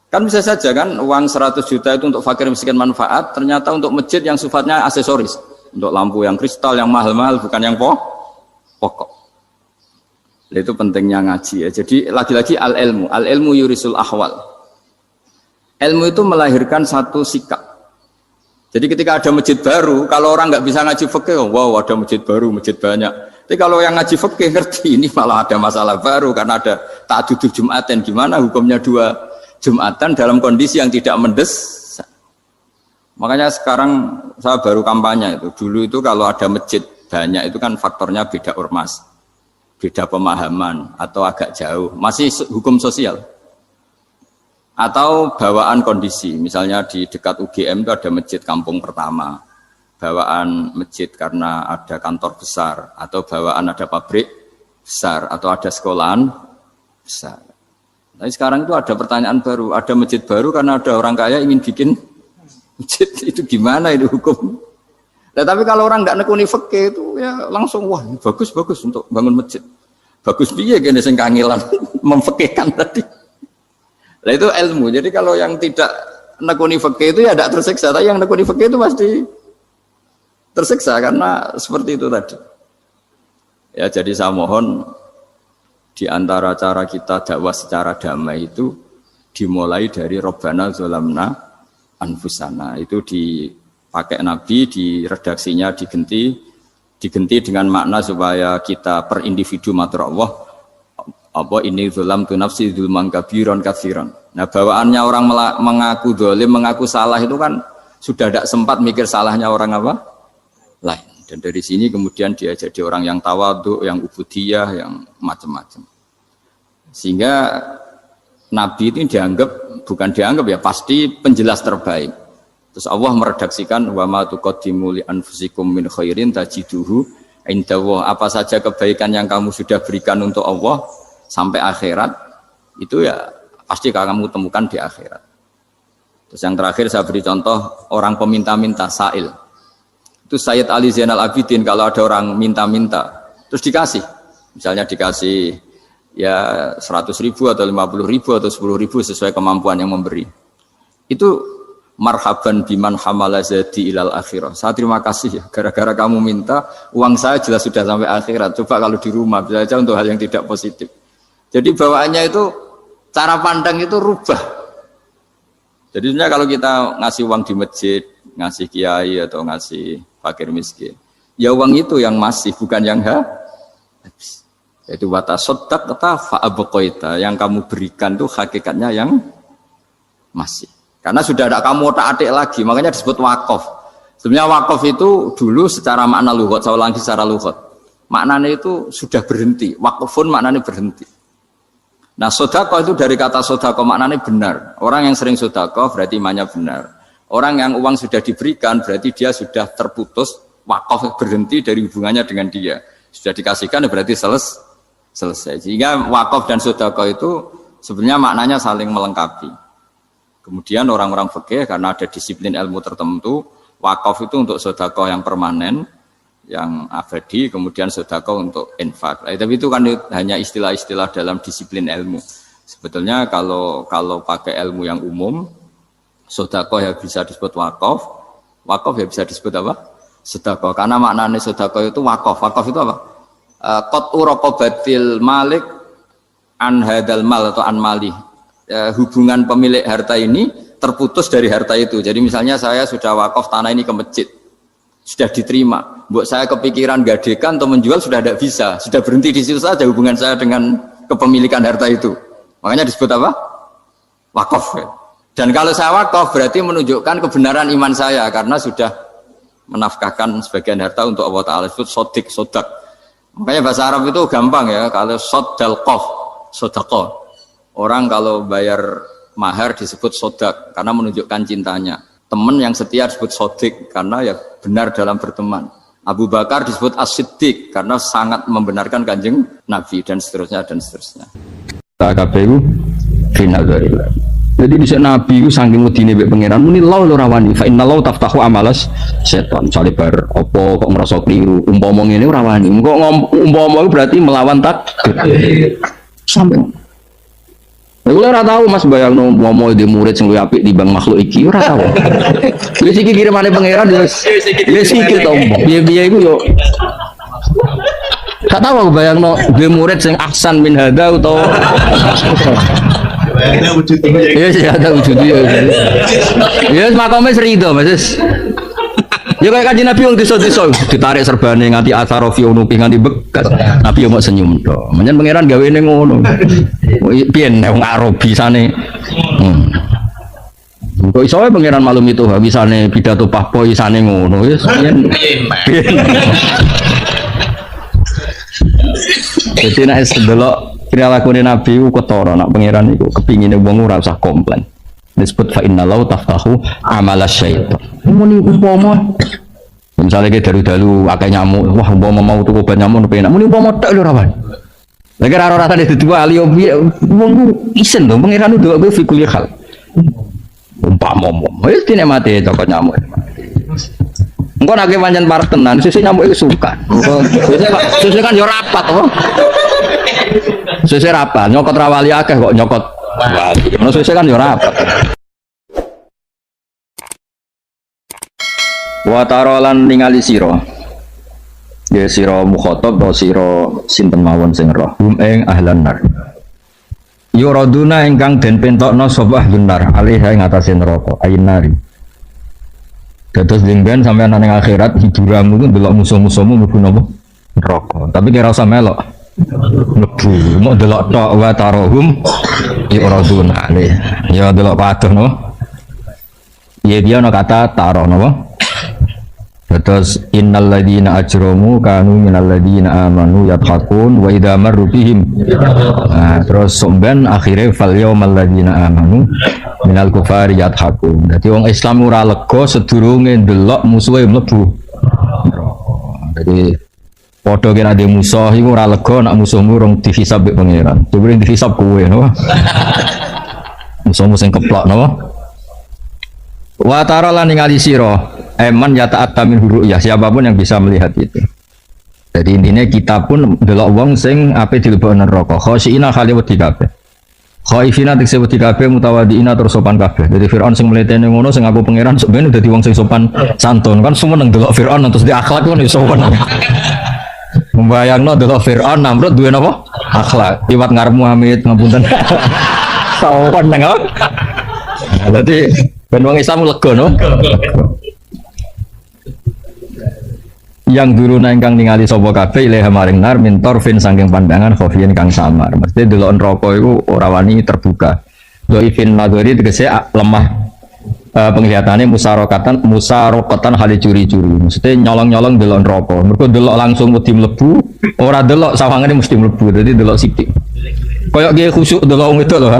kan bisa saja kan uang 100 juta itu untuk fakir miskin manfaat, ternyata untuk masjid yang sifatnya aksesoris. Untuk lampu yang kristal yang mahal-mahal bukan yang pokok. Itu pentingnya ngaji ya. Jadi lagi-lagi al-ilmu yurisul ahwal. Ilmu itu melahirkan satu sikap. Jadi ketika ada masjid baru, kalau orang nggak bisa ngaji fikih, wow ada masjid baru, masjid banyak. Tapi kalau yang ngaji fikih ngerti ini malah ada masalah baru karena ada ta'addudul Jum'atan. Gimana hukumnya 2 Jum'atan dalam kondisi yang tidak mendesak. Makanya sekarang saya baru kampanye itu. Dulu itu kalau ada masjid banyak itu kan faktornya beda ormas, beda pemahaman atau agak jauh. Masih hukum sosial. Atau bawaan kondisi, misalnya di dekat UGM itu ada masjid kampung pertama, bawaan masjid karena ada kantor besar, atau bawaan ada pabrik besar, atau ada sekolahan besar. Tapi sekarang itu ada pertanyaan baru, ada masjid baru karena ada orang kaya ingin bikin masjid, itu gimana itu hukum? Nah, tapi kalau orang nggak nekuni fikih itu ya langsung wah bagus untuk bangun masjid. Bagus piye kene sing kangelan memfikihkan tadi. Nah itu ilmu. Jadi kalau yang tidak nekuni fikih itu ya tidak tersiksa. Tapi yang nekuni fikih itu pasti tersiksa karena seperti itu tadi. Ya jadi saya mohon di antara cara kita dakwah secara damai itu dimulai dari Rabbana Zolamna Anfusana. Itu dipakai Nabi di redaksinya diganti dengan makna supaya kita per individu matur Allah. apa ini zulam tu nafsi zulman kabiron katsiran. Nah, bawaannya orang mengaku zalim, mengaku salah itu kan sudah tidak sempat mikir salahnya orang apa? Lain. Dan dari sini kemudian dia jadi orang yang tawadhu, yang ubudiyah, yang macam-macam. Sehingga Nabi ini bukan dianggap ya, pasti penjelas terbaik. Terus Allah meredaksikan wa ma tuqaddimu li anfusikum min khairin tajiduhu indallah. Apa saja kebaikan yang kamu sudah berikan untuk Allah sampai akhirat itu ya pasti kamu temukan di akhirat. Terus yang terakhir saya beri contoh orang peminta-minta sa'il. Itu Sayyid Ali Zainal Abidin kalau ada orang minta-minta terus dikasih. Misalnya dikasih ya 100.000 atau 50.000 atau 10.000 sesuai kemampuan yang memberi. Itu marhaban biman hamala zadi ilal akhirah. Saya terima kasih ya, gara-gara kamu minta uang saya jelas sudah sampai akhirat. Coba kalau di rumah bisa saja untuk hal yang tidak positif. Jadi bawaannya itu cara pandang itu rubah. Jadi sebenarnya kalau kita ngasih uang di masjid, ngasih kiai atau ngasih fakir miskin, ya uang itu yang masih, bukan yang habis. Itu watasodak kata fa'abqaita, yang kamu berikan itu hakikatnya yang masih. Karena sudah ada kamu otak-atik lagi, makanya disebut wakaf. Sebenarnya wakaf itu dulu secara makna lughat, saya ulangi secara lughat. Maknanya itu sudah berhenti, wakafun maknanya berhenti. Nah, sedekah itu dari kata sedekah maknanya benar. Orang yang sering sedekah berarti imannya benar. Orang yang uang sudah diberikan berarti dia sudah terputus, wakaf berhenti dari hubungannya dengan dia. Sudah dikasihkan berarti selesai. Sehingga wakaf dan sedekah itu sebenarnya maknanya saling melengkapi. Kemudian orang-orang fikih karena ada disiplin ilmu tertentu, wakaf itu untuk sedekah yang permanen, yang abadi, kemudian sedekah untuk infak. Tapi itu kan hanya istilah-istilah dalam disiplin ilmu. Sebetulnya kalau pakai ilmu yang umum, sedekah ya bisa disebut wakaf, wakaf ya bisa disebut apa? Sedekah. Karena maknanya sedekah itu wakaf. Wakaf itu apa? Qat'u raqabatil malik an hadal mal atau an mali. Hubungan pemilik harta ini terputus dari harta itu. Jadi misalnya saya sudah wakaf tanah ini ke masjid, sudah diterima. Buat saya kepikiran gadekan atau menjual sudah tidak bisa, sudah berhenti di situ saja hubungan saya dengan kepemilikan harta itu. Makanya disebut apa? Wakaf. Dan kalau saya wakaf berarti menunjukkan kebenaran iman saya karena sudah menafkahkan sebagian harta untuk Allah Ta'ala. Disebut sodik, sodak. Makanya bahasa Arab itu gampang ya, kalau sodal qaf, sodaqah. Orang kalau bayar mahar disebut sodak karena menunjukkan cintanya. Teman yang setia disebut sodik karena ya benar dalam berteman. Abu Bakar disebut as-siddiq karena sangat membenarkan kanjeng Nabi dan seterusnya dan seterusnya. KPU finadzarillah. Jadi di Nabi itu saking medine mbek pangeran muni law rawani fa innallaha taftahu amalas setan. Misale bar apa kok ngrasa kliru umpama ngene ora wani. Kok umpama berarti melawan takdir. Sampai aku ora tahu Mas bayangno mau di murid sing luwih apik timbang makhluk iki ora tahu. Wis iki kirimane pangeran wis iki to. Piye-piye iku yo. Gak tahu aku bayangno di murid sing ahsan min hada utawa ada wujudnya. Iya sih ada wujudnya. Ya makome serido Mas. Ya kayak kanjeng Nabi wong desa-desa ditarik serbane nganti asarofi unupi nganti bekas. Nabi yo mok senyum to. Menyen pangeran gawene ngono. Piye nek wong Arabi sane. Kok iso wae pangeran malum itu habisane pidato pahpo isane ngono wis yen. Jadi nek sedelok kira lakune Nabi ku ketara nak pangeran iku kepingine wong ora usah komplain. Disebut fa innallaha taftahu amalas syaitan. Muni umpama misalnya ke dalu-dalu akeh nyamuk, wah umpama mau tuku obat nyamuk penak. Muni umpama tek lho rawan. Lagi ora rasane dadi wali wong isen to pangeran ndok kowe fikul hal. Umpama wis dinikmati cokot nyamuk. Engko nek pancen parek tenan, sesuk nyamuk iku suka. Sesuk kan yo rapat to. Sesuk rapat, nyokot rawali akeh kok nyokot wali. Ono sesuk kan yo rapat. Wa tarolan ningali sira. Ya sira mukhatab to sira sinten mawon sing roh. Hum ing ahlan nar. Yuraduna ingkang den pentokno sapa benar alih ing atase neraka ayin nari. Dados linggan sampeyan nang akhirat hiburanmu ku ndelok musuh-musuhmu mlebu napa neraka. Tapi kira usah melok. Mlebu mau delok tok wa tarahum yuradun alih. Ya delok padoh no. Ya dia no kata taroh no. Terus innal ladzina ajramu kanu minal ladzina amanu yadhakun wa idza marru bihim. Nah, terus somben akhire fal yaumal ladzina amanu minal kufari yadhakun. Dadi wong Islam ora lega sedurunge ndelok musuhe mlebu. Jadi padha kena ade musuh iku ora lega nek musuhmu rong dihisab mbek pangeran. Coba dihisab kowe no. Musuhmu sing keplok no. Wa tara lan ningali sira eman yata atamin huru ya siapapun yang bisa melihat itu. Jadi intinya kita pun delok wong sing ape dilebokno neraka. Khosina khali wedi kabeh. Khaifina tekse wedi kabeh mutawadiina terus sopan kabeh. Jadi Firaun sing mletene ngono sing aku pangeran sebenarnya dadi wong sing sopan santun. Kan seneng delok Firaun terus di akhlak ngono iso sopan. Membayangno delok Firaun Namrud duwe napa? Akhlak. Liwat ngarep Muhammad ngapunten. Sopan nang apa? Dadi ben wong Islam lega no. Yang dulu ingkang ningali sapa kabeh ilaha maring nar min torfin saking pandangan khofien kang samar. Mesti delok neraka iku ora wani terbuka. Dhaifin nadhari tegese lemah penglihatane musarokatan hale curi-curi. Mesti nyolong-nyolong delok neraka. Mergo delok langsung wedi mlebu, ora delok sawangane mesti mlebu. Dadi delok sithik. Kayak ge khusuk delok wong itu lho.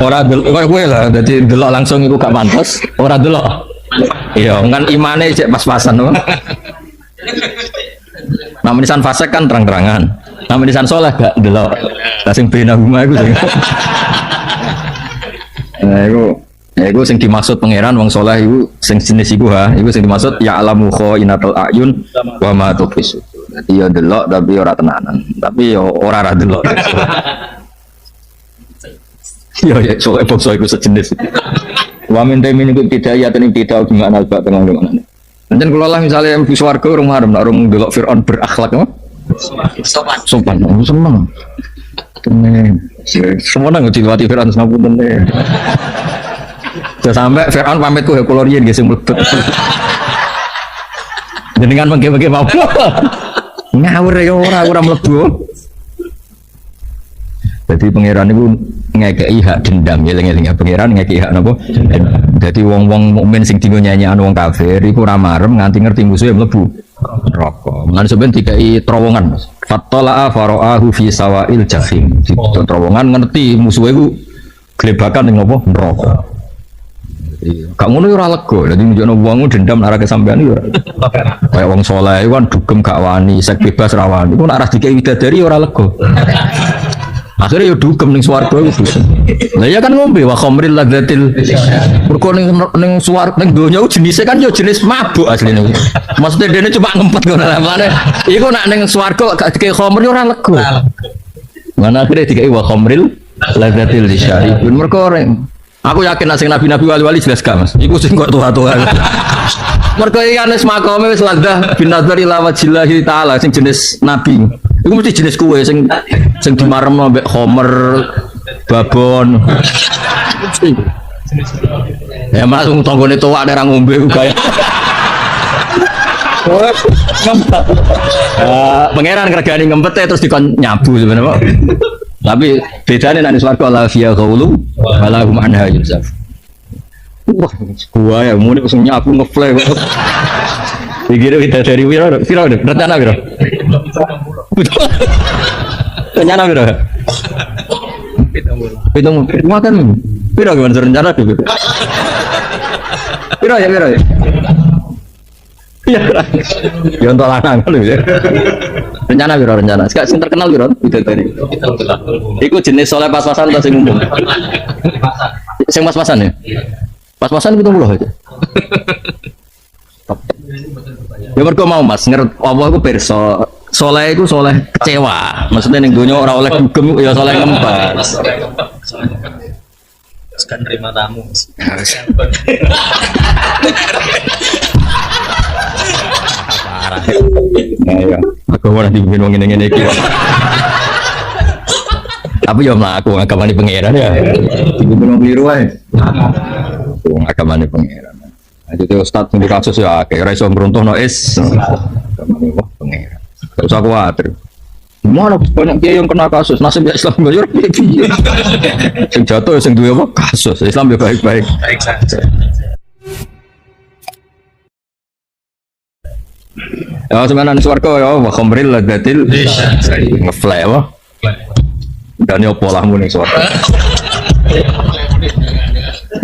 Ora delok koyo kowe lah. Dadi delok langsung iku gak pantes, ora delok. Iya, kan imane cek pas-pasan loh. Namun nisan fasik kan terang-terangan. Namun nisan soleh gak delok. Sing bina huma iku sing. Nah, iku sing dimaksud pangeran wong soleh iku sing jenis iku ha, iku sing dimaksud ya alamu khainatul ayun wa ma tukhfisu. Dadi ya delok tapi ora tenanan. Tapi ya ora delok. Ya soalnya bokso iku sejenis. Wa min tamin iku tidak ya tening tidak gimana albak tengah gimana. Nanti kalau lah misalnya yang swarga urung harem nak urung delok Firaun berakhlak apa? Sopan. Seneng. Semua nang dilewati Firaun sampun ne. Sampai Firaun pamit ku kula riyen nggih sing mlebet. Jenengan mengke-mengke mau. Ngawur ya ora mlebu. Jadi pangeran itu ngekei hak dendam ya eling-eling pangeran ngekei hak napa? Jadi wong-wong mukmin sing dienggo nyanyian wong kafir iku ora marem nganti ngerti musuhe mlebu neraka. Lan sampeyan dikai terowongan. Fattala'a fara'ahu fi sawa'il jahim. Di terowongan ngerti musuhe iku glebakan ning napa? Neraka. Gak ngono ora lega. Dadi nunjukno wong dendam ora kesampean yo. Kayak wong saleh kan dugem gak wani, sek bebas ra wani. Iku nek ora dikai widadari ora lega. Akhirnya yo dugem ning swarga iku bisa. Lah ya kan ngombe wa khamril ladzatil. Mergo ning swarga ning donya jenise kan yo jenis mabuk asline. Maksudnya dene cuma ngempet ngono lah mane. Iku nak ning swarga gak dikai khamr ora lega. Mana akhirnya dikai wa khamril ladzatil syaribun. Mergo aku yakin sing nabi-nabi wali-wali jelas gak Mas. Iku sing kok tua-tua. Mergo iki kan wis makome wis ladzah bin nazari ila wajillahi taala sing jenis nabi. Iku mesti jenis kue sing dimaremno mbek Homer, babon. Ya mas tanggane tuwak nek ra ngombe ku kaya. Pangeran gregani ngempet terus dikon nyabu sebenarnya. Tapi bedane nek swarga la fiya qaulu wala hum anha yuzaf. Wah, gua ya muni kok nyabu ngefle kok. Pikir kita dari Wiro rencana Wiro. Rencana Wiro. Pitung makan. Wiro gimana rencana dulu? Wiro ya. Iya. Ya untuk lanang kan ya. Rencana Wiro rencana. Sekarang sing terkenal Wiro itu tadi. Iku jenis soleh pas-pasan atau sing umum? Sing pas-pasan ya. Pas-pasan 70 aja. Ya mergo mau Mas ngerti apa iku pirsa soleh iku soleh kecewa maksudnya ning donya ora oleh dugem ya soleh ngempet kan terima tamu parah ya aku ora dibikin wong ngene-ngene iki tapi yo mlaku agamane pangeran ya dibikin wong kliru wae wong agamane pangeran. Jadi Ustadz yang di kasus ya, kayak Raiso meruntuh no es, pengira. Gak usah khawatir. Mana banyak kiai yang kena kasus, nasib Islam yo piye. Sing jatuh sing duwe apa kasus, Islam yo baik-baik. Baik saja. Ya sebenarnya swarga ya wa khamril ladatil ngeflek apa? Dan yo polahmu ning swarga.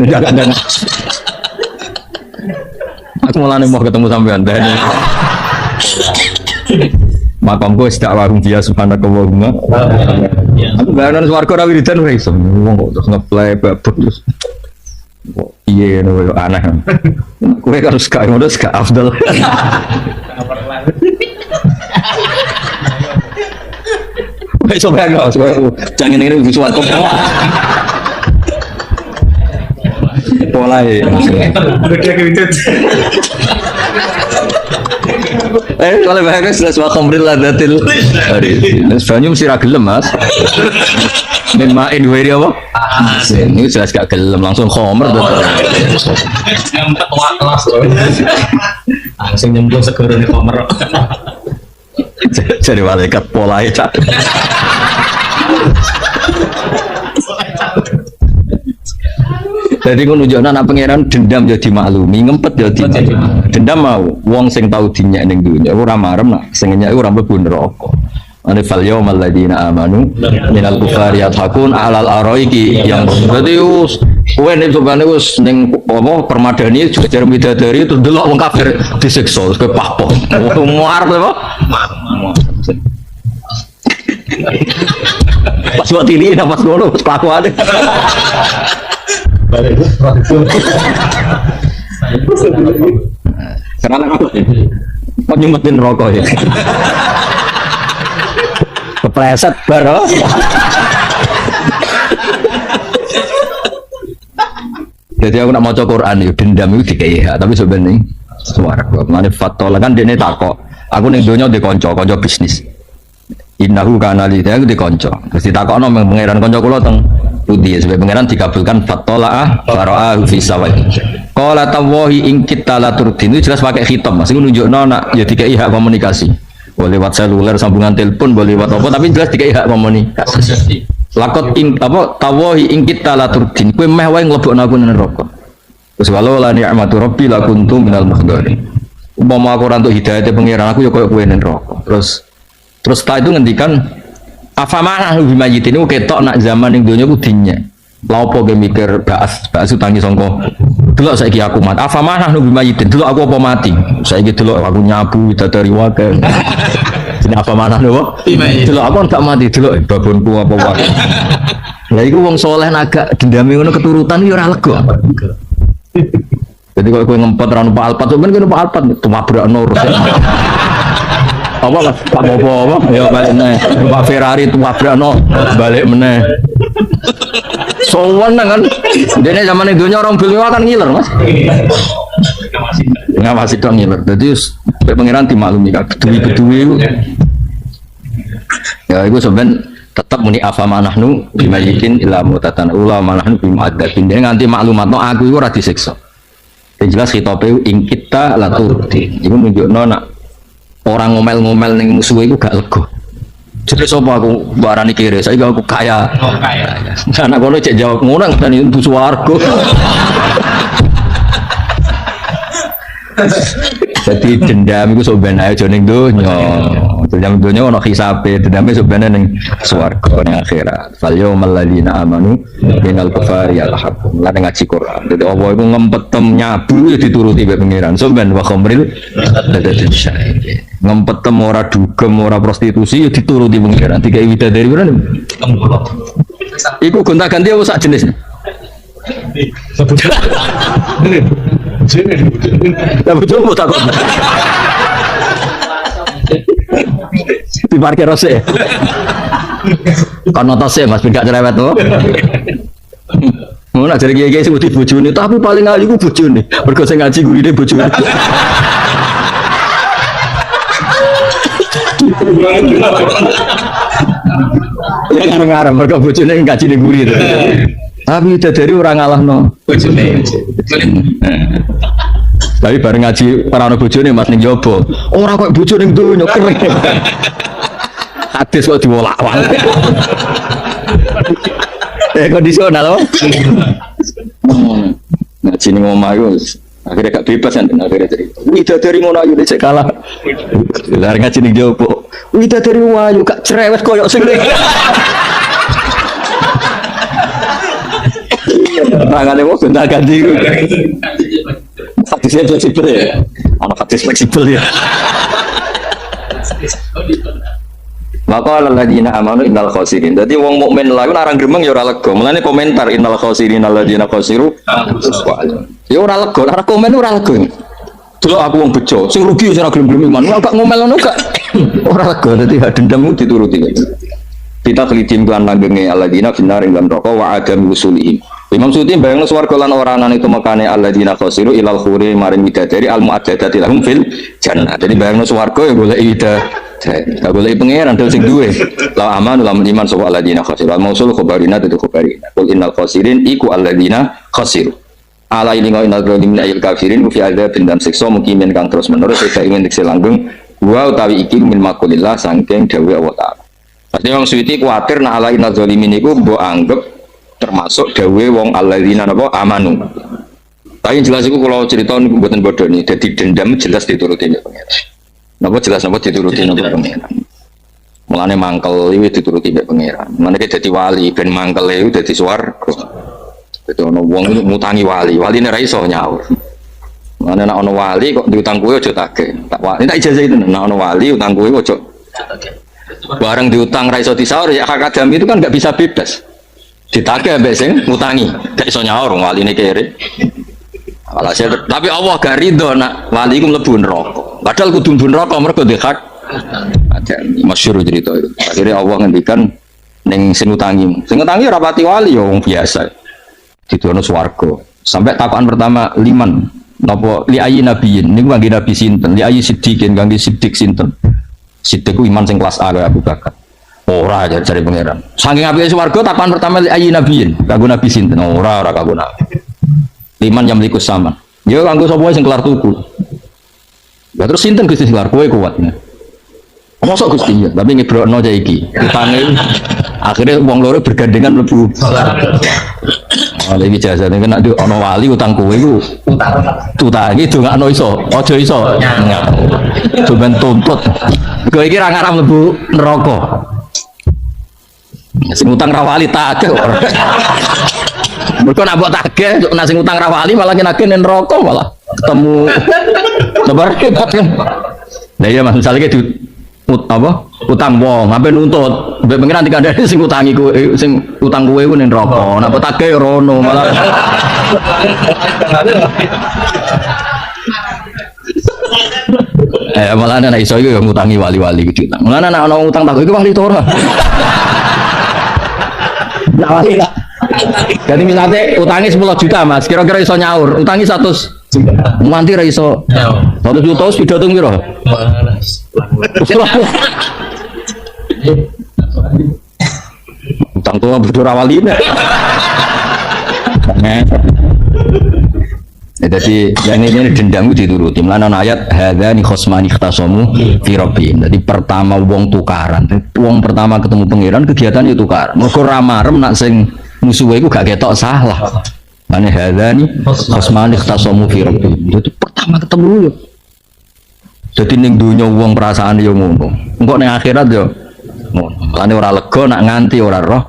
Jangan. Aku mulane mau ketemu sampean dan makamku wis tak warung dia subhanakallahumma. Aku bayaran swarga ra wiridan ora iso. Wong kok terus ngeplay babut terus. Kok piye ngono yo aneh. Kowe kan harus gak ngono gak afdal. Wis sampe enggak jangan ini wis swarga. Pola ya. Kalau bahasa jelas wa khamril ladatil. Sebenarnya mesti ra gelem, Mas. Min ma'in wa apa? Ini jelas gak gelem langsung khamr betul. Nyempet wak kelas loh. Langsung nyemplung segera di kamar. Jadi malaikat pola ya. Jadi aku nunjukkan anak pangeran dendam jadi maklumi, ngempet jadi dendam mau. Wong sing tau dinyak ning dunya ora marem nak sing nyak ora mlebu neraka. Ane fal yaumal ladina amanu minal kufari yathakun alal araiki yang berarti us kowe nek sobane wis ning apa permadani jajar bidadari itu delok wong kafir disiksa kowe pahpoh. Muar apa? Pas waktu ini dapat ngono kelakuane. Karena apa? Kau nyumetin rokok ya? Kepleset baru. Jadi aku nak mau Quran itu dendam itu dikaya, tapi sebenarnya suara. Mana fatwa kan dia ni takok. Aku nih dunia di konco bisnis. Innahu kana li aku di konco. Terus ditakokno pangeran konco kula teng pundi sebab pangeran dikabulkan fatola'ah fara'ahu fi sawai. Qala tawahi in kita la turdin itu jelas pakai khitab Mas. Iku nunjukno nak ya dikai hak komunikasi. Boleh lewat seluler sambungan telepon, boleh lewat apa tapi jelas dikai hak komunikasi. Lakot ing apa tawahi ing kita la turdin. Kowe meh wae nglebokno aku nang neraka. Terus walau la ni'matu rabbi la kuntu minal muhdharin. Umpama aku ora entuk hidayate pangeran aku ya koyo kowe nang neraka. Terus setelah itu ngendikan afamana lebih majid ini ketok nak zaman yang dunia kudinya laopo ge mikir baas utangi songko delok saiki aku mati afamana lebih majid delok aku apa mati saiki delok aku nyabu dari wakil ini afamana lho delok aku tak mati delok babonku apa wae lha iku wong soleh agak dendame ngono keturutan ya ora lega jadi kalau kowe ngempet ra numpak alpat men kowe numpak alpat tumabrakno urus apa Mas Pak Bobo apa ya balik meneh Pak Ferrari tumabrakno balik meneh sowan kan dene zaman dunya orang bil kan ngiler Mas ngawasi dong ngiler dadi pangeran dimaklumi kedue ya iku sampean tetap muni afamanahnu bimayikin ila mutatan ulama manahnu bimu'adzabin dene nganti maklumatno aku iku ora disiksa jelas khitabe ing kita laturti iku nunjukno nak orang ngomel-ngomel ning musuh iku gak lega. Jadi sapa aku barani kiri, saiki aku kaya. Oh, kaya. Anak kono cek jawab ngono kan ibu swarga. Jadi dendam iku soben ae aja ning donya. Dendam donya ono hisabe, dendame soben ning swarga ning akhirat. Fal yaumal ladzina amanu minal kufari yalhaqun. Lan ngaji Quran. Dadi apa iku ngempetem nyabu ya dituruti mbek pangeran. Soben wa khamril ladatin syai. Ngempetem ora dugem ora prostitusi ya dituruti pangeran. Dikai widadari ora. Iku gonta-ganti apa sak jenis? Ya betul tak kok. Di parkir rose. Konotase Mas gak cerewet to. Ngono jare kiye-kiye sebut bojone, tapi paling ayu ku bojone. Mergo sing ngaji gurine bojone. Ya ngarep mergo bojone ngaji ning guri to. Tapi dari orang ngalahno bojone. Tapi bareng ngaji ora ono bojone Mas ning jaba. Ora kok bojone ning donya keren. hadis kok diwolak-walik. Kondisional. Nah, sini ngomong aku akhirnya gak bebas kan akhirnya cerita. Wida dari ngono ayu cek kalah. Lah ngaji ning jopo. Wida dari wayu gak cerewet koyo sing. Tangannya mau gonta ganti. Hadisnya fleksibel ya. Anak hadis fleksibel ya. Maka alladzina amanu innal khosirin. Dadi wong mukmin lha iku narang gremeng ya ora lega. Mulane komentar innal khosirin alladzina khosiru. Ya ora lega, ora komen ora lega. Delok aku wong bejo, sing rugi ora gelem-gelem iman. Gak ngomel ngono gak. Ora lega dadi hak dendammu dituruti. Kita kelidim kan langgenge alladzina finnar ing dalam neraka wa adam usulihim. Imam Suyuti bayangno swarga lan ora ana itu makane alladzina khosiru ilal khuri maring widadari al mu'addadati lahum fil jannah. Jadi bayangno swarga ya golek tak boleh pengeran del sing duwe la aman lam iman sapa alladzina khasiru al mausul khabarina itu khabarina qul innal khasirin iku alladzina khasiru ala ilinga innal zalimin ayil kafirin fi adzabin dan siksa mukimin kang terus menerus saya ingin dikse langgeng wa utawi iki min makulillah saking dawuh Allah taala. Pasti wong Suyuti kuwatir nek ala innal zalimin iku mbok anggap termasuk dawuh wong alladzina napa amanu. Tapi jelas iku kula crita niku mboten bodoni dadi dendam jelas dituruti pengen. Napa jelas napa dituruti napa pengeran. Mulane mangkel iki dituruti mek pengeran. Mulane ki dadi wali ben mangkel iku dadi swarga. Dadi ana wong mutangi wali, waline ra iso nyaur. Mulane nek ana wali kok diutang kowe aja tagih. Tak wali tak ijazah itu nek ana wali utang kowe aja tagih. Bareng diutang ra iso disaur ya hak adam itu kan enggak bisa bebas. Ditagih mbek sing ngutangi, gak iso nyaur waline kere. Walhasil, tapi Allah gak ridho nak wali iku mlebu neraka. Padahal kudu mlebu neraka mergo ndek hak. Ada masyhur cerita itu. Akhirnya Allah ngendikan ning sing utangi. Sing utangi ora pati wali ya wong biasa. Didono swarga. Sampai takokan pertama liman napa li ayyi nabiyyin niku kangge nabi sinten? Li ayyi siddiqin kangge siddiq sinten? Siddiq ku iman sing kelas A kaya Abu Bakar. Ora cari pangeran. Saking apike swarga takokan pertama li ayyi nabiyyin kanggo nabi sinten? Ora kanggo nabi. Liman yang melikus sama. Ya kanggo sapa sing kelar tuku. Ya terus sinten Gusti sing kelar kowe kuatnya. Mosok Gusti ya, tapi ngebrokno cah iki. Utange akhirnya wong loro bergandengan mlebu. Oh, iki jazane kena ana wali utang kowe iku. Utang iki dongakno iso, aja iso. Coba tuntut. Kowe iki ra ngarep mlebu neraka. Sing utang ra wali tak akeh. Mereka nak buat tagih, nak sing utang rawali malah nagih ning neraka malah ketemu lebar hebat kan. Lah iya Mas, misalnya di apa? Utang wong, sampe nuntut, mbek pengiran dikandani sing utangi kowe, sing utang kowe ku ning neraka. Nak buat tagih ya rono malah. Malah ana iso iku ya ngutangi wali-wali iki utang. Malah ana utang tak iku wali to ora? Nak wali tak. Jadi misalnya utangnya 10 juta Mas, kira-kira iso nyaur, utangnya 100 juta, nanti ra iso 100 juta sudah tunggu piro? Utang tua bodoh rawalina. Jadi yang ini dendam dituruti. Mulane ayat hadzani khosmani ikhtasamu fi rabbihim. Jadi pertama wong tukaran, wong pertama ketemu pangeran kegiatan itu tukaran. Mergo ra marem nak sing musuhe iku gak ketok salah. Mane hadzani khosmani ikhtasamu fi rabbihim. Itu pertama ketemu yo. Jadi ning dunya wong perasaan yo ngono. Engko ning akhirat yo ngono. Mulane ora lega nak nganti ora roh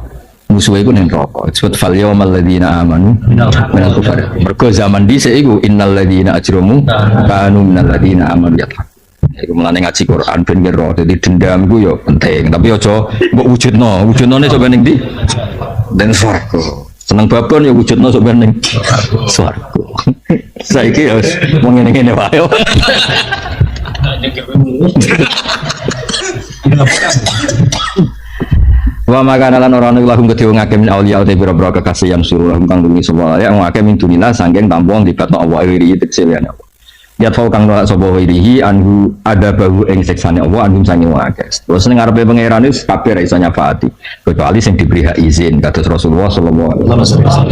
musuhe iku ning neraka. Disebut fal yaumal ladzina amanu minal kufar. Mergo zaman dhisik iku innal ladzina ajramu kanu minal ladzina amanu yathaq. Iku mulane ngaji Quran ben ngira dadi dendam iku yo penting, tapi aja mbok wujudno. Wujudnone sampe ning ndi? Den swarga. Seneng babon yo wujudno sampe ning swarga. Saiki yo mung ngene-ngene wae. Wa makana lan ora ana lahum kedhe wong akeh min auliya te biro-biro kekasih yang suruh lahum kang dumi sapa ya wong akeh min dunillah saking tampung libatno Allah iri tekse ya Allah. Ya tau kang nolak sapa irihi anhu ada bahu ing siksane Allah anhum sange wong akeh. Terus ning ngarepe pangeran wis kabeh ra iso nyafaati kecuali sing diberi hak izin kados Rasulullah sallallahu alaihi wasallam.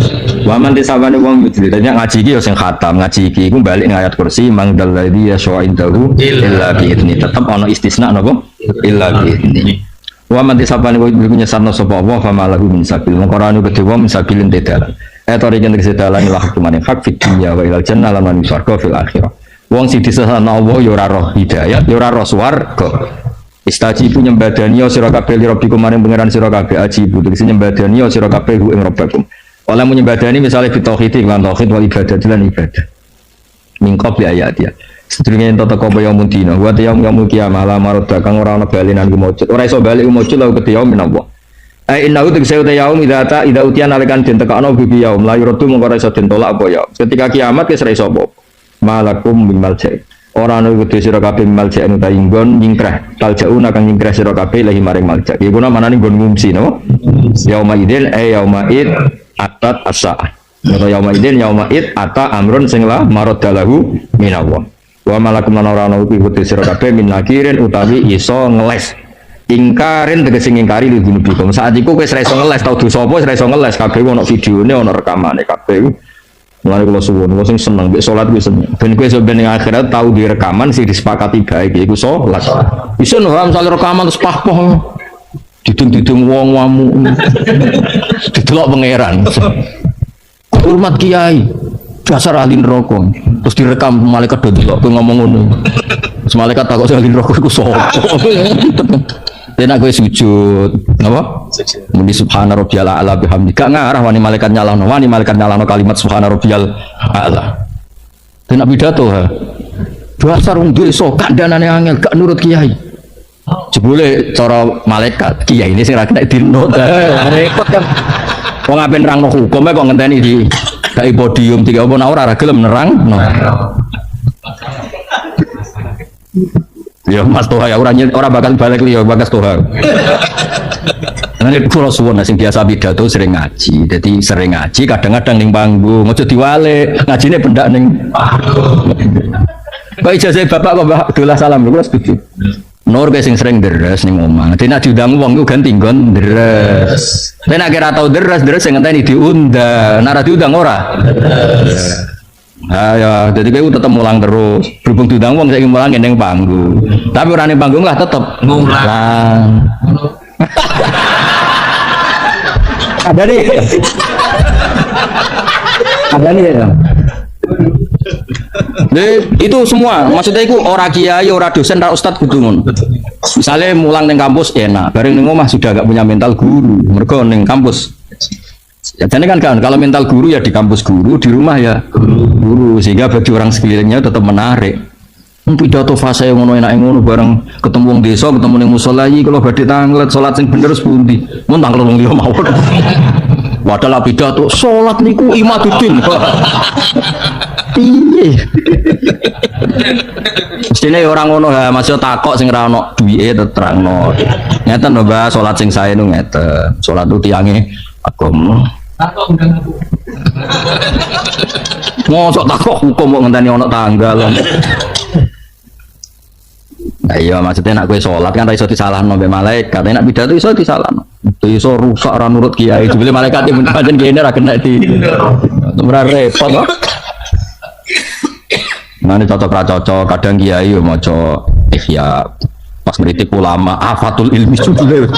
Wa man disabane wong ditanya ngaji iki ya sing khatam ngaji iki iku balik ning ayat kursi mang dalladzi yasha'indahu illa bi idzni tetep ana istisna napa illa bi idzni. Wa man tisabani wa nyesatno sapa Allah fa malahu min sabil. Mengkorane kedhe wong sabilin tedalan. Etori yen tedalan la hukumane hak fid dunya wa ilal jannah lan surga fil akhirah. Wong sing disesatno Allah ya ora roh hidayat, ya ora roh swarga. Istajibu nyembadani sira kabeh li rabbikum maring pangeran sira kabeh ajibu tegese nyembadani sira kabeh ing rabbakum. Oleh menyembadani misalnya bitauhid lan tauhid wal ibadah lan ibadah. Min qabli ayat ya. Sedurunge ento teko apa yaumul dina wa yaumul qiyamah la marad kang ora ana balinan ku mujud. Ora iso bali mujud lha kedhe yaum menawa. Innahu tegese uta yaum idza utian nalikan den tekakno bi yaum la yurdu mung ora iso den tolak apa ya. Ketika kiamat wis ora iso apa. Malakum bil malja'. Ora ana kudu sira kabeh malja' utawa inggon nyingkrah. Taljauna kang nyingkrah sira kabeh lahi maring malja'. Iku namane nggon ngungsi napa? Yauma idil yauma id atat as-sa'ah. Atau yauma idin yauma id ata amrun sing la maradalahu minallah. Wa malakum lan ora ana kudu sira kabeh min nakirin utawi iso ngeles. Ingkarin tegese ngingkari li dunubikum. Saat iku kowe ora iso ngeles tau dosa apa ora iso ngeles kabeh ono videone ono rekamane kabeh. Mulane kula suwun, kula sing seneng mek salat kuwi seneng. Ben kowe ben ning akhirat tau di rekaman sing disepakati baik iku salat. Iso no misale rekaman terus pahpoh. Didung-didung wong wamu. Didelok pangeran. Hormat kiai. Dasar ahli neraka. Terus direkam malaikat do delok kowe ngomong ngono. Terus malaikat takok sing ahli neraka iku sapa? Dene kowe sujud, napa? Muni subhana rabbiyal a'la bihamdi. Gak ngarah wani malaikat nyalahno kalimat subhana rabbiyal a'la. Dene pidato ha. Dasar wong desa kandhanane angel gak nurut kiai. Jebule cara malaikat kiai ini sing ra kena dinut. Repot kan. Wong ape nerangno hukum kok ngenteni di kai podium tiga apa ora gelem nerangno. Ya Mas Toha ya ora bakal balik liya Bagas Toha. Nanti kula suwun sing biasa pidato sering ngaji. Jadi sering ngaji kadang-kadang ning panggung, aja diwale. Ngajine pendak ning panggung. Kok ijazah bapak kok dolah salam kula setuju. Nur sing sering deres ning omah. Dene diundang wong ku ganti nggon deres. Nek ora tau deres sing ngenteni diundang. Nek ora diundang ora. Ya, jadi kowe tetep mulang terus. Berhubung diundang wong saiki mulang ning panggung. Tapi ora ning panggung lah tetep mulang. Ada nih ya. Itu semua maksudnya itu ora kiai, ora dosen, ora ustad kudu ngono. Misalnya mulang ning kampus enak, bareng ning omah sudah gak punya mental guru. Mergo ning kampus ya jadi kan kalau mental guru ya di kampus guru, di rumah ya guru sehingga bagi orang sekelilingnya tetap menarik. Pidato fase yang ngono enak ngono bareng ketemu wong desa, ketemu ning musala iki kalau badhe tanglet salat sing bener sepundi. Mun tanglet wong liya mawon. Padahal pidato salat niku imaduddin. Piye? Mestine orang ngono ha, masih takok sing ra ono duwike terangno. Ngeten lho Mbah, salat sing sae nu ngeten. Salat ku tiange agama. Takok undang aku. Mosok takok hukum kok ngenteni ono tanggal. Nah iya maksudnya nak kowe salat kan ra iso disalahno mbek malaikat, nek pidato iso disalahno. Iso rusak ora nurut kiai, jebule malaikat iki pancen kene ra kena di. Ora repot kok. Nane cocok ra cocok, kadang kiai yo maca ihya pas ngritik ulama afatul ilmi judule.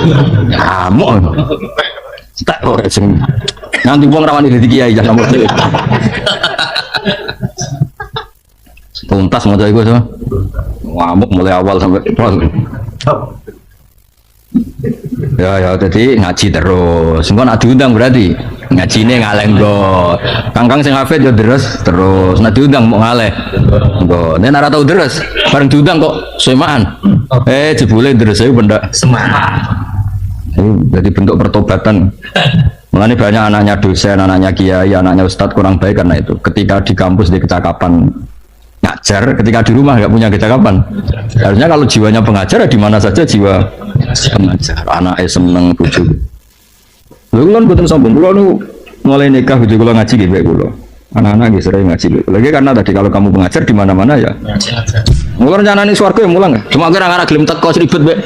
Ngamuk. Tak ora sing nanti wong ra wani dadi kiai jangan nomor dhewe. Tuntas maca iku to. Ngamuk mulai awal sampai ya jadi ngaji terus engko nak diundang berarti ngajine ngaleh nggo kangkang sing hafid ya terus nak diundang mau ngaleh nggo nek ora tau deres bareng diundang kok semaan jebule deres ae pendak semaan jadi bentuk pertobatan. Mulane banyak anaknya dosen, anaknya kiai, anaknya ustadz kurang baik karena itu ketika di kampus di kecakapan ngajar, ketika di rumah nggak punya kecakapan. Harusnya kalau jiwanya pengajar ya di mana saja jiwa pengajar. Anaknya seneng bojo. Lha kula mboten sombong, kula nu mulai nikah bojo kula ngaji nggih kula. Anak-anak nggih sering ngaji. Lagi karena tadi kalau kamu pengajar di mana-mana ya. Mula rencanane swarga ya mulang. Cuma kira ora gelem teko ribet mbek.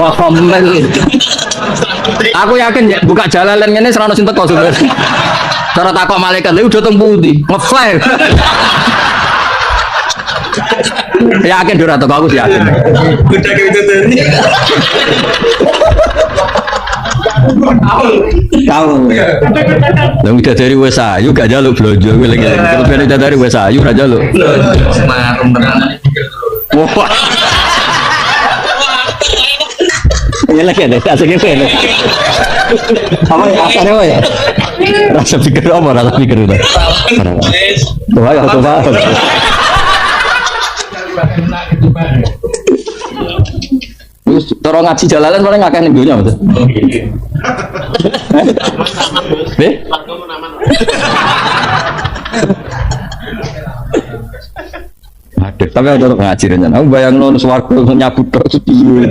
Wah, komel. Aku yakin ya buka jalan ngene serana sing teko sebenarnya. Cara takok malaikat lha udah teng pundi? Ngefly. Yakin ora teko aku sih yakin. Udah gitu tuh. Tahu. Lah udah dari wis ayu gak njaluk blonjo kowe lagi. Terus ben udah dari wis ayu ora njaluk. Marum tenan. Wah. Ini lagi ada asik ini. Apa asane wae? Rasa pikir apa rasa pikir itu? Coba ya coba. Terus toro ngaji jalalan paling ngakeh ning donya betul. Be? Aduh, tapi ada ngaji rencana. Aku bayangno swarga nyabut tok sepiye.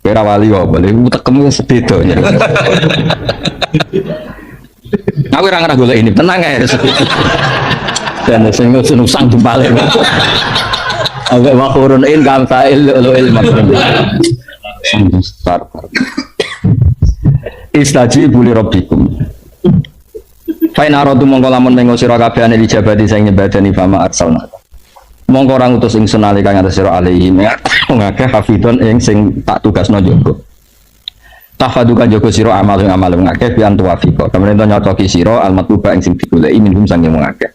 Kira wali kok boleh utekmu sebeda. Aku ora ngarah golek ini, tenang ae. Dan sing nusang jempale. Agak wakurunin kam sa'il lu'il makrum. Istajibu li rabbikum. Fa in aradu mongko lamun mengo sira kabehane lijabati sing nyebadani fama arsalna. Mongko ora ngutus ingsun nalika ngatas sira alaihi ngakeh hafidon ing sing tak tugasno njogo. Tafadukan jogo sira amal ngakeh bi antuwafiqa. Kemudian nyocoki sira almatluba ing sing digoleki minhum sang ngakeh.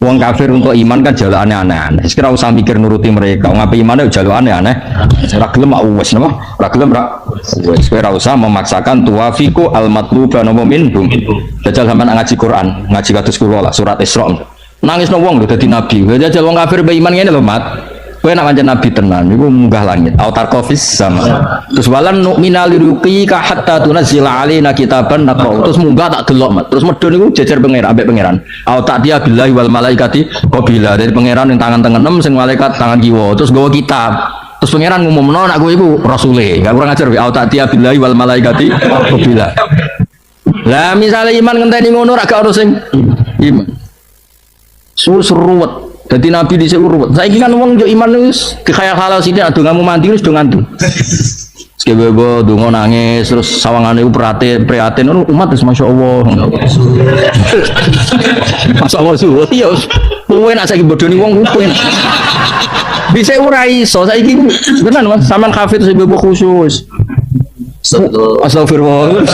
Wong kafir untuk iman kan jalukane aneh-aneh. Wis ora usah mikir nuruti mereka. Wong ape imane jalukane aneh. Ora gelem wis napa? Ora gelem wis ora usah memaksakan tuwafiqu almatluba napa minhum. Jajal sampean ngaji Quran, ngaji kados kula lah surat Isra. Nangisno wong lho dadi nabi. Jajal wong kafir be iman ngene lho, Mat. Kowe nek pancen nabi tenan iku munggah langit. Autar kofis sama. Terus walan nu'mina liruqika hatta tunzila alaina kitaban naqra. Terus munggah tak delok, Mat. Terus medun niku jejer pangeran ambek pangeran. Au ta'diya billahi wal malaikati qabila. Dari pangeran yang tangan tengen sing malaikat tangan kiwa. Terus nggawa kitab. Terus pangeran ngumumno nek kowe iku rasule. Gak kurang ajar au ta'diya billahi wal malaikati qabila. Lah misale iman ngenteni ngono ra gak ono sing iman. Suruwet. Jadi nabi di seluruh. Saya kan uang jo iman wis kekhayal sini adu ngamu mandi wis do ngantuk. Sekebebo dongo nangis terus sawangane prihatin umat wis masyaallah. Masyaallah suwe ya kowe nak saiki bodoni wong kowe. Bisa ora iso saiki beneran Mas sampean kafir terus ibu khusus. Astagfirullah.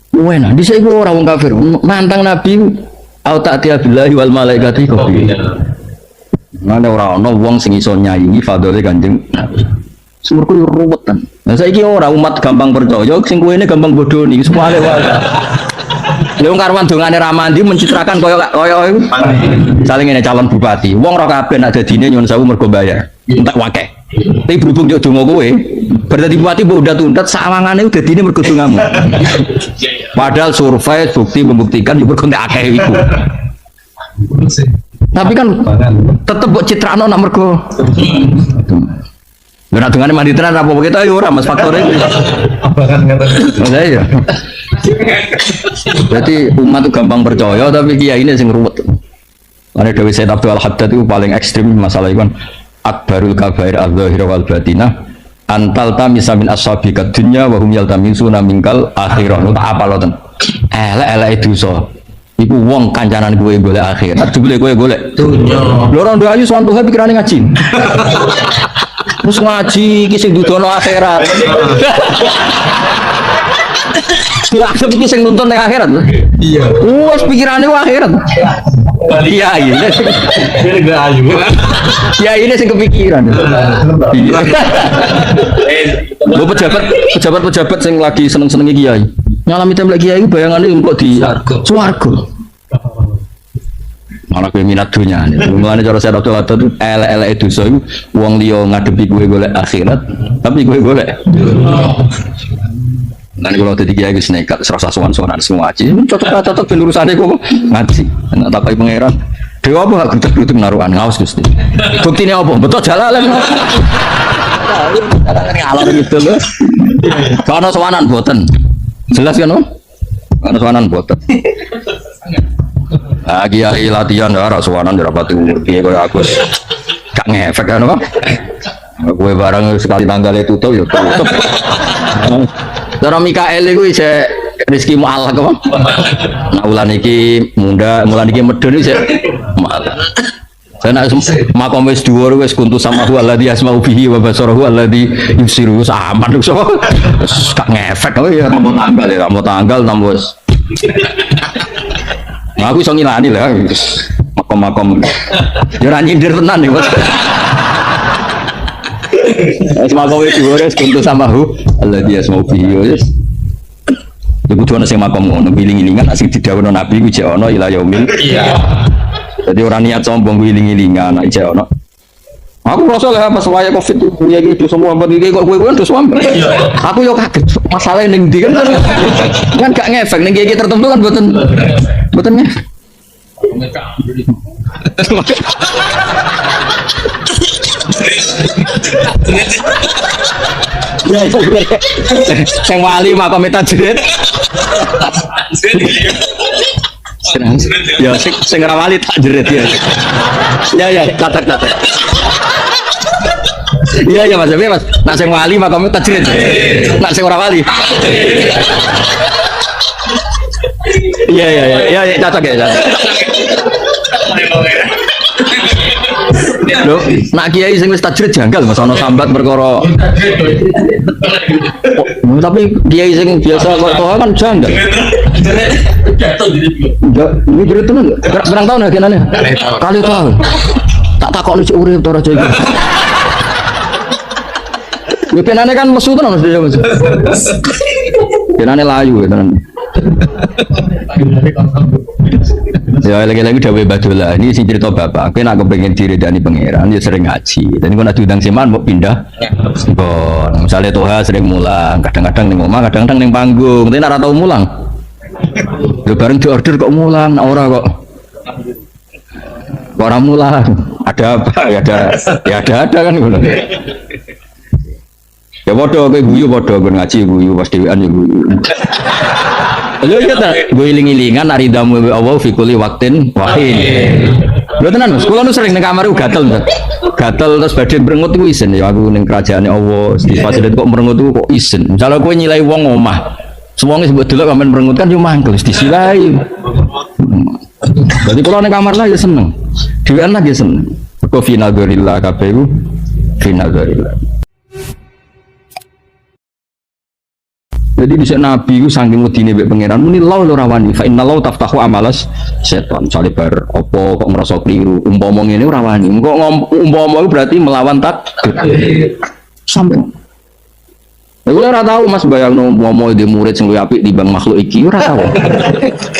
Kowe nak dhisik ora wong kafir nantang nabi au ta'tiya billahi wal malaikati qabila. Mana ora ono wong sing iso nyaingi fadhole Kanjeng Nabi. Sumurku yo ruwetan. Lah saiki ora umat gampang percaya, sing kuwene gampang bodoni, semua wae. Lha wong karwan dongane ra mandi mencitrakan kaya iku. Saling ngene calon bupati. Wong ora kabeh nak dadine nyuwun sewu mergo bayar. Entek wakeh. Tapi berhubung yo donga kowe, berarti bupati mbok undat-undat sawangane dadine mergo dongamu. Padahal survei bukti membuktikan yo mergo entek akeh iku. Tapi kan tetep mbok citrakno nak mergo. Lha dongane mandi tenan apa kita yo ora Mas faktore. Abangan ngeten. Iya. Berarti umat itu gampang percaya tapi kiai ini sing ruwet. Karena Dewi Sayyid Abdul Haddad itu paling ekstrim masalah itu kan akbarul kabair al-zahir wal batinah antal tamisa min ashabikat dunya wa hum yaltamisuna minkal akhirah. Tak apa lo ten. Elek dosa. Iku wong kancanan gue golek akhirat, jebule gue golek dunya. Lho ora ndo ayu sowan Tuhan pikirane ngaji. Terus ngaji iki sing dudono akhirat. Lah iki sing nuntun ning akhirat. Iya. Wes pikirane ku akhirat. Iya, ini. Ini gak ayu. Ya ini sing kepikiran. Lo pejabat sing lagi seneng-senengi kiai. Nyalami templek kiai bayangane kok di swarga. Malah kowe minat dunya. Mulane cara saya Abdul Haddad itu elek-elek dosa iku wong liya ngadepi kowe golek akhirat, tapi kowe golek. Nanti kalau tadi kiai wis nekat serasa sowan-sowan semua ngaji, cocok ben urusane kok ngaji. Nek takoki pangeran, dewa apa gak gudeg-gudeg naruhan ngaos Gusti. Buktine apa? Betul jalalan. Alor gitu lho. Kana sowanan boten. Jelas kan, Om? Kana sowanan boten. Ah kiai latihan ora sowanan ora pati kiai koyo aku. Gak ngefek kan, Om? Kowe barang sekali tanggal tutup ya tutup. Cara Mikael iku isih rezeki mu'allaq apa? Nah ulan iki munda, mulan iki medun isih malah. Saya nak makom wis dhuwur wis kuntu sama hu alladzi asma'u bihi wa basaruhu alladzi yusiru aman so. Gak ngefek kowe ya tambah tanggal ya, tambah tanggal tambah wis. Nah, aku iso ngilani lah makom-makom. Ya ora nyindir tenan ya, Mas. Wis makom wis dhuwur wis kuntu sama hu alladzi asma'u bihi wis. Iku tuh sing makom ngono biling-bilingan asing didhawuhno Nabi ku jek ana ila yaumil. Iya. Jadi orang niat sombong wiling-wilingan anak ijek ono. Aku rasa lah pas waya Covid itu ya gitu semua bagi kok kowe terus sombong. Aku yo kaget masalah ning ndi kan gak ngefek ning iki tertentu kan mboten ngefek. Sing wali makom tajrid. Ya sing ora wali tak jerit ya. Ya catat. Iya Mas, Mas. Nak sing wali makame tak jerit. Nak sing ora wali. Iya catat ya. Lho, nak kiai sing wis tajrid janggal Mas ana sambat perkara. Tapi kiai sing biasa kok kan janggal. Ini jerit tenan. Berang tahun agenane? Kali tahun. Tak takok lucu urip to raja iki. Ya penane kan mesu tenan Mas dia Mas. Penane layu tenan. Ya lagi-lagi dawuh Badullah ini sing cerita bapak kowe nek kepengin diridani pangeran ya sering ngaji dan kowe nek diundang siman mau pindah bon misale toha sering mulang kadang-kadang ning omah kadang-kadang ning panggung tapi nek ora tau mulang lho bareng diorder kok mulang nek ora kok orang mulang ada apa ya ada kan ngono ya padha kowe guyu padha ngaji guyu pas dhewean ya guyu. Lho iya ta, gue iling-ilingan aridamu Allah fi kulli waqtin wahin. Lho tenan Mas, kula nu sering ning kamar gatel. Gatel terus badhe merengut iku isin ya aku ning kerajaane Allah. Di fasilitas kok merengut kok isin. Misale kowe nyilai wong omah. Semuanya sebut delok sampean merengut kan yo mangkel wis disilai. Jadi kula ning kamar lah ya seneng. Dhewean lah ya seneng. Kok final gorilla kabeh iku final gorilla. Jadi bisa Nabi itu saking wedine mbek pangeran muni law ora wani fa inna law taftahu amalas setan salibar opo kok ngerasa keliru umpama ngene ora wani kok umpama berarti melawan takdir sampai aku ora tahu Mas bayangno umpama di murid sing luwih apik timbang makhluk iki ora tahu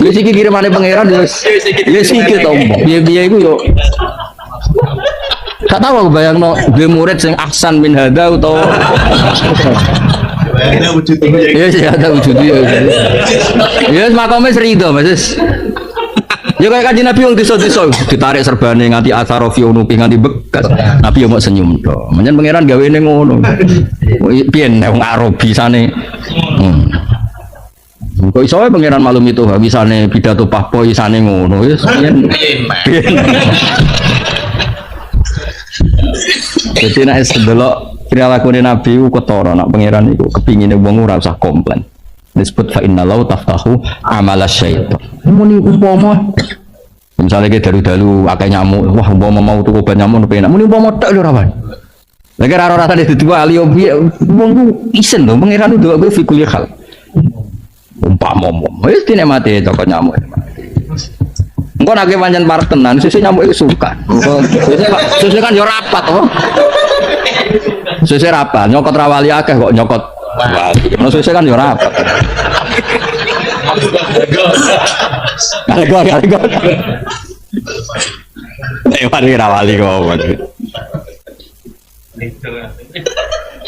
wis iki kirimane pangeran wis iki to piye-piye iku yo gak tahu aku bayangno di murid sing ahsan min hada utawa ada wujudnya. Iya sih ada wujudnya. Iya makamnya serido Mas. Ya kayak kanjeng Nabi yang desa-desa ditarik serbane nganti asarofi unupi nganti bekas. Nabi yang mau senyum to. Menyen pangeran gawe ning ngono. Piye nek wong Arabi sane. Kok iso pangeran malum itu bisane pidato pahpo isane ngono wis piye. Jadi nek sedelok perilaku Nabi ku ketara nak pangeran iku kepingine wong ora usah komplain. Disebut fa inna lau taftahu amala syaitan. Muni umpama misalnya ke dalu-dalu akeh nyamuk, wah umpama mau tuku obat nyamuk penak. Muni umpama tok lho ora wae. Lagi ora rasane dituwali yo piye wong ku isen lho pangeran ndok kowe fikul hal. Umpama wis dinemati toko nyamuk. Engko nek pancen parek tenan, sesuk nyamuk iku suka. Sesuk kan yo rapat to. Sesuk rapat, nyokot rawali akeh kok nyokot wali. Ono sesuk kan yo rapat. Kali-kali. Nek rawali kok.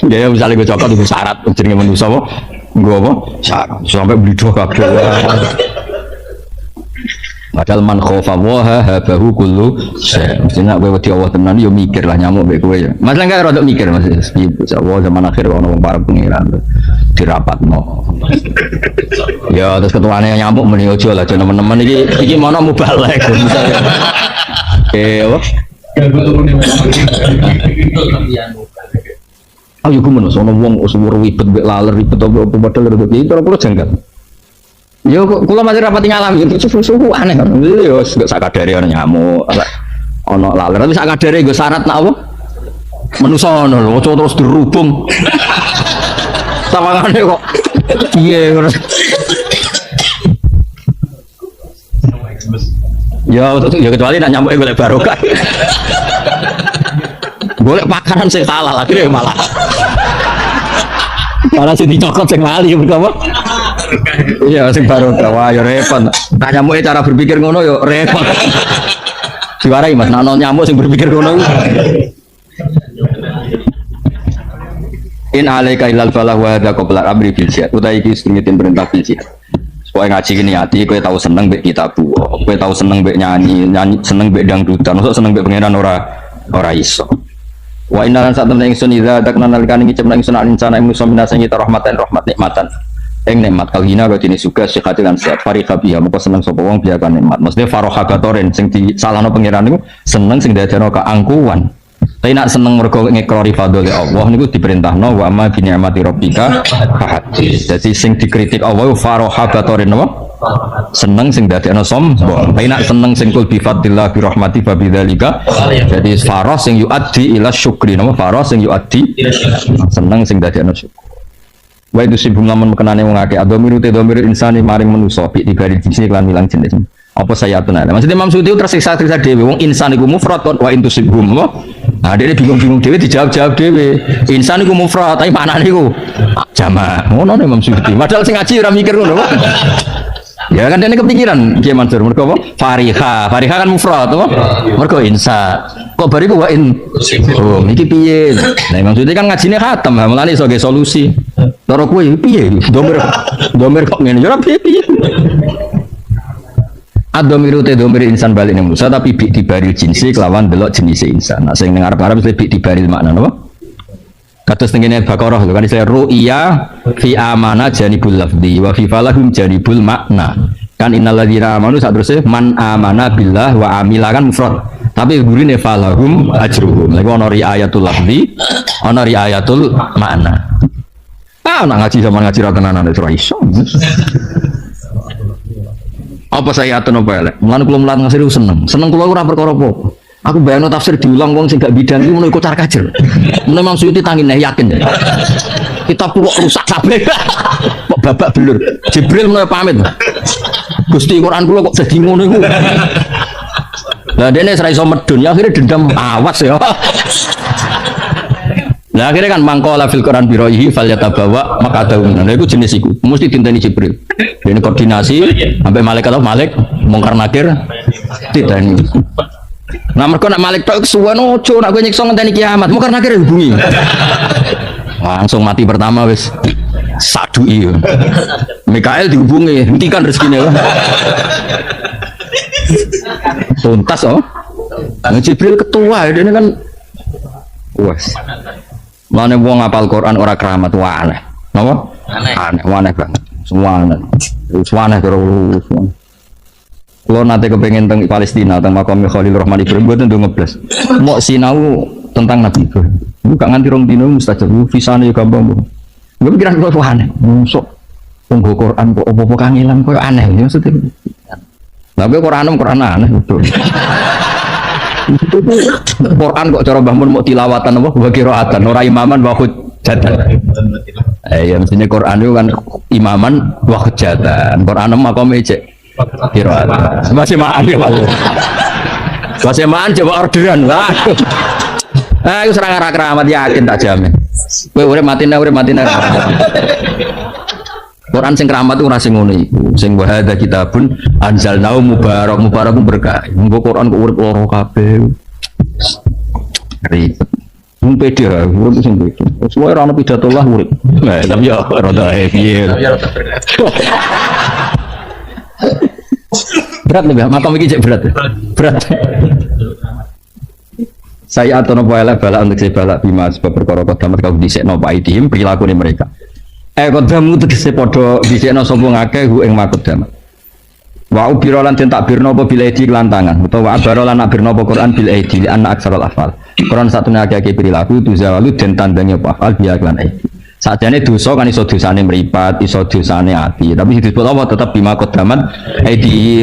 Ya misalnya gue cokot itu syarat jenenge manusa apa? Gue apa? Syarat sampai beli dua kabeh. Padahal man khofa waha habahu kullu syai. Mestinya kowe wedi Allah tenan yo mikir lah nyamuk mbek kowe ya. Mas lan kaya rada mikir Mas. Allah zaman akhir ono wong para pengiran dirapatno. Ya terus ketuane nyamuk meni aja lah teman-teman iki mono mubalek misalnya. Apa? Ayo ku menos ono wong usur wibet mbek laler ribet apa padahal ribet iki ora perlu janggal. Yo kula masih rapati ngalami itu suhu aneh kan. Yo gak sakadare ana nyamuk, ana laler tapi sakadare nggo syarat nak apa? Menusa ngono lho, terus dirubung. Tawangane kok piye ngono. Ya kecuali nak nyamuk golek barokah. Golek pakanan sing halal akhirnya malah. Malah sing dicokot sing lali berapa? Iya sing barokah. Wah ya repot. Nak nyamuke cara berpikir ngono ya repot. Diwarai Mas, nak nyamuk sing berpikir ngono. In alaika ilal falah wa hadza qabla amri bil jihad. Utai iki sing perintah bil jihad. Supaya ngaji gini hati, kowe tahu seneng mbek kitab, kowe tahu seneng mbek nyanyi seneng mbek dangdutan, maksud seneng mbek pangeran ora iso. Wa inna lan satamna ingsun idza takna nalikane ngicipna ingsun alinsana ing musa minasa kita rahmatan nikmatan. Ing nikmat kalhina kok dene suga sehat lan sehat farika biha moko seneng sapa wong biya kan nikmat. Maksudnya farohagatoren sing disalahno pangeran niku seneng sing dadekno keangkuhan. Tapi nak seneng mergo ngekrori fadhole Allah niku diperintahno wa ma bi ni'mati rabbika fahadits. Dadi sing dikritik Allah farohagatoren apa? Seneng sing dadekno sombong. Tapi nak seneng sing kul bi fadlillah bi rahmati fa bidzalika. Jadi faroh sing yuaddi ila syukri napa faroh sing yuaddi seneng sing dadekno syukur. Wa itu sibum lamun mekenane wong akeh adomiru te domiru insani maring manusa bi dibari jenis lan milang jenis. Apa saya tuna? Maksudnya Imam Suyuti tersiksa dhewe wong insan iku mufrad wa intu sibum apa? Nah, dia bingung-bingung dhewe dijawab dhewe. Insan iku mufrad, tapi maknane iku jamak. Ngono Imam Suyuti. Padahal sing ngaji ora mikir ngono. Ya kan dene kepikiran Kiai Mansur mergo apa? Fariha kan mufrad apa? Mergo insa. Kok bariku wa in. Oh, iki piye? Nah, Imam Suyuti kan ngajine khatam, mulane iso ge solusi. Cara kowe piye? Domir kok ngene. Ya piye? Adomiru te domir insan balik ning Musa tapi bi dibaril jinsi kelawan delok jenis insan. Nah sing ning arep-arep mesti bi dibaril makna napa? Kados tengene Baqarah lho kan istilah ru'ya fi amana janibul lafzi wa fi falahum janibul makna. Kan innal ladzina amanu sak teruse man amana billah wa amila kan mufrad. Tapi gurine falahum ajruhum. Lha ono riayatul lafzi, ono riayatul makna. Ah nak ngaji sama ngaji ra tenanan ora iso. Apa saya atau apa elek? Mulane kula mulat ngasih seneng. Seneng kula ora perkara apa. Aku bayangno tafsir diulang wong sing gak bidang iki ngono iku car kajer. Memang Suyuti tangine yakin. Kita kok rusak kabeh. Kok babak belur. Jibril mulai pamit. Gusti Quran kula kok dadi ngono iku. Lah dene ora iso medun, ya akhirnya dendam awas ya. Nah akhirnya kan mangkola fil Quran biroihi fal yatabawa maqadahu. Nah itu jenis iku. Mesti dinteni Jibril. Ini koordinasi sampai malaikat mungkar nakir diteni. Nah mergo nak malaikat tok suwen ojo nak kowe nyiksa ngenteni kiamat. Mungkar nakir hubungi. Langsung mati pertama wis. Sadui. Mikael dihubungi, hentikan rezekine. Tuntas oh. Nah, Jibril ketua ini kan wes. Mana wong ngapal Quran ora keramat wah aneh. Napa? Aneh banget. Semua aneh. Semua terus. Kalau nanti kepengen tentang Palestina, tentang makam Khalil Rahman Ibrahim, buat tentu ngeblas. Mau sinau tentang Nabi Ibrahim. Bukan nganti rong dino mustajab. Visane yo gampang. Gue pikiran gue aneh. Musuh. Tunggu Quran kok opo-opo kangelan kok aneh. Maksudnya. Tapi Quran aneh betul. Quran kok cara Mbah Mun mau tilawatan apa wa qiraatan ora imaman wa hujjatan. Ya mestinya Quran itu kan imaman wa hujjatan. Quran makome cek qiraatan. Masih maan ya Pak. Masih maan coba orderan lah. Iku serang arah keramat yakin tak jamin. Kowe urip matina. Quran sing keramat itu ora sing ngono iku. Sing wa hadza kitabun anzalnahu mubarak berkah. Engko Quran kok urip loro kabeh. Ribet. Wong pede urip sing pede. Semua ora ono pidato lah urip. Nah, tapi ya rada piye. Berat nih, makam iki cek berat. Saya atau nopo elek balak untuk saya balak bima sebab perkara kodamat kau disekno Pak Idihim perilaku mereka. Kodamu tegese padha disekno sapa ngakeh hu ing makodamat. Wa ubirolan den takbirno apa bil aidi lan tangan utawa abarolan nakbirno apa Quran bil aidi an aksarul afal. Quran satune akeh perilaku tu zawalu den tandangi apa afal biya lan aidi. Sakjane dosa kan iso dosane mripat, iso dosane ati, tapi disebut apa tetep bima qaddamat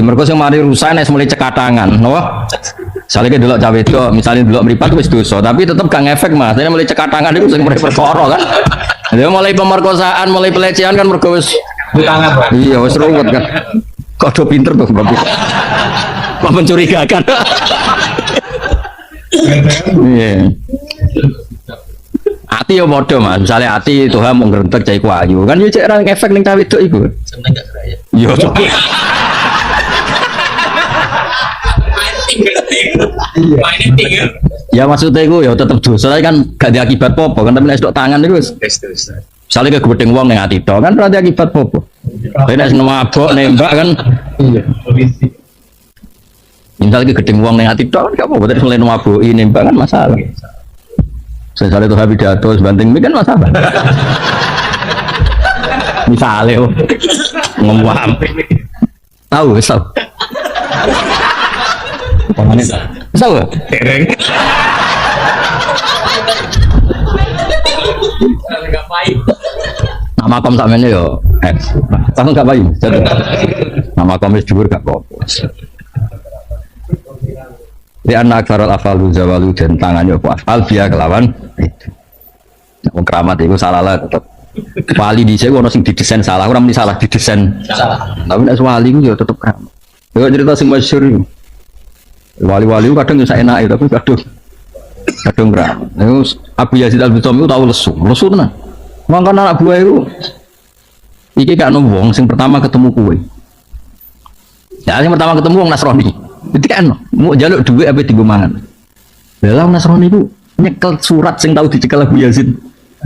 mergo sing mari rusak nek mulai cekatangan, napa? Saleh delok cawe wedok, misale delok mripat wis dosa, tapi tetep gak ngefek Mas. Dene mulai cekatangan iku sing perkara kan. Dia mulai pemerkosaan, mulai pelecehan kan mergo wis tangan Pak. iya wis ruwet kan. Kok do pinter tuh bagus. Kok mencurigakan. Iya. Ati ya padha Mas, misale ati Tuhan mau ngrentek cah iku ayu. Kan yo cek ra efek ning cah wedok iku. Seneng gak saya? Yo. Mainin ting ya. Ya maksudnya iku ya tetep dosa kan gak ada akibat apa kan tapi nek sedok tangan iku wis. Terus. Misale kegedeng wong ning ati tok kan ora ada akibat apa. Tapi nek mabok nembak kan Iya. Polisi. misal kegedeng wong ning ati tok kan gak apa-apa terus mulai maboki nembak kan masalah. Misalnya itu habis pidato sebanting kan masalah. Misalnya ngomong tahu tahu tahu Tereng. Enggak baik. nama kom sampeyan yo tahu gak baik jatuh nama kom wis dhuwur gak apa-apa. Di anak farol afalu zawalu dan tangannya apa afal biya kelawan itu. Wong keramat itu salah lah tetep. Wali di sini ono sing didesain salah, orang muni salah didesain. Salah. Tapi nek wali ku ya tetep keramat. Yo cerita sing masyhur iku. Wali-wali ku kadang yo sak enake tapi kadang keramat. Niku Abu Yazid Al-Bustami ku tau lesu. Lesu tenan. Mangkon anak buah iku iki gak ono wong sing pertama ketemu kowe. Ya sing pertama ketemu wong Nasrani. Itu kan mau jaluk duit apa tiga mangan. Dalam Nasrani itu nyekel surat sing tahu dicekel Abu Yazid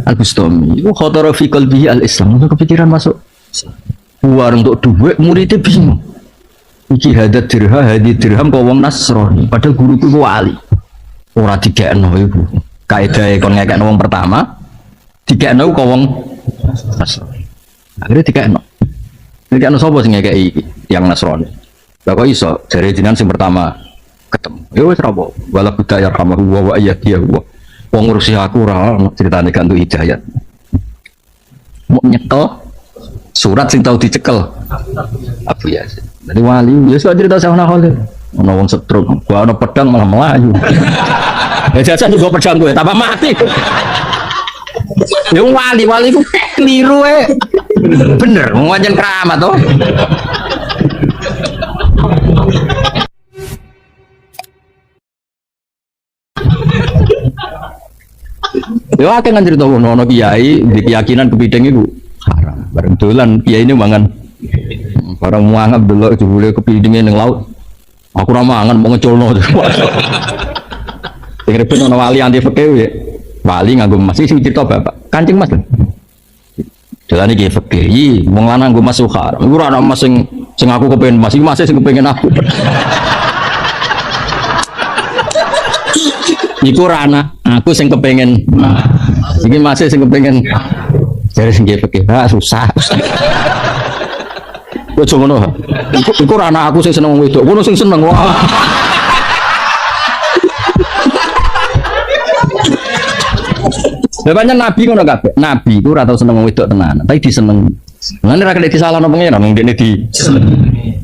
Al-Bustami. Itu khotara fi qalbihi al-Islam. Itu kepikiran masuk warung untuk duit muridnya bingung. Iki hadat dirham kau wong Nasrani. Padahal guruku wali. Ora digekno iku. Kaedahe kon ngekekno wong pertama, digekno kau wong Nasrani. Akhirnya digekno. Digekno sapa sing ngekeki yang Nasrani? Lah kok iso jare jenengan sing pertama ketemu. Ya wis rapo. Wala budaya kamahu wa ayatiya wa. Wong ngurusi aku ora critane gantu hidayat. Mau nyekel surat sing tau dicekel. Abu Yazid. Dari wali ya sok cerita sama Khalil. Ono wong setruk, gua ono pedang malah melayu. Ya jasa juga pedang gue, tambah mati. Ya wali ku keliru bener, wong wajan keramat toh. Yo akeh kan cerita ono kiai di keyakinan kepideng iku haram. Bareng dolan kiai ini mangan barang muangap delok jebule kepidenge ning laut. Aku ora mangan mau ngeculno. Sing ribet ono wali anti fikih ya. Wali nganggo emas sing cerita bapak. Kancing Mas. Dolan iki fikih, wong lanang nganggo emas haram. Iku ora ono emas sing aku kepengin emas, iki emas sing kepengin aku. Iku rana, aku sing kepengen. Iki masih sing kepengen. Jare sing fikih, susah. Kok ngono. Iku rana aku sing seneng wedok, kono sing seneng. Wah. Bapaknya Nabi ngono kabeh. Nabi iku ora tau seneng wedok tenan, tapi diseneng. Lan ora kena disalahno pengen nang ndekne di.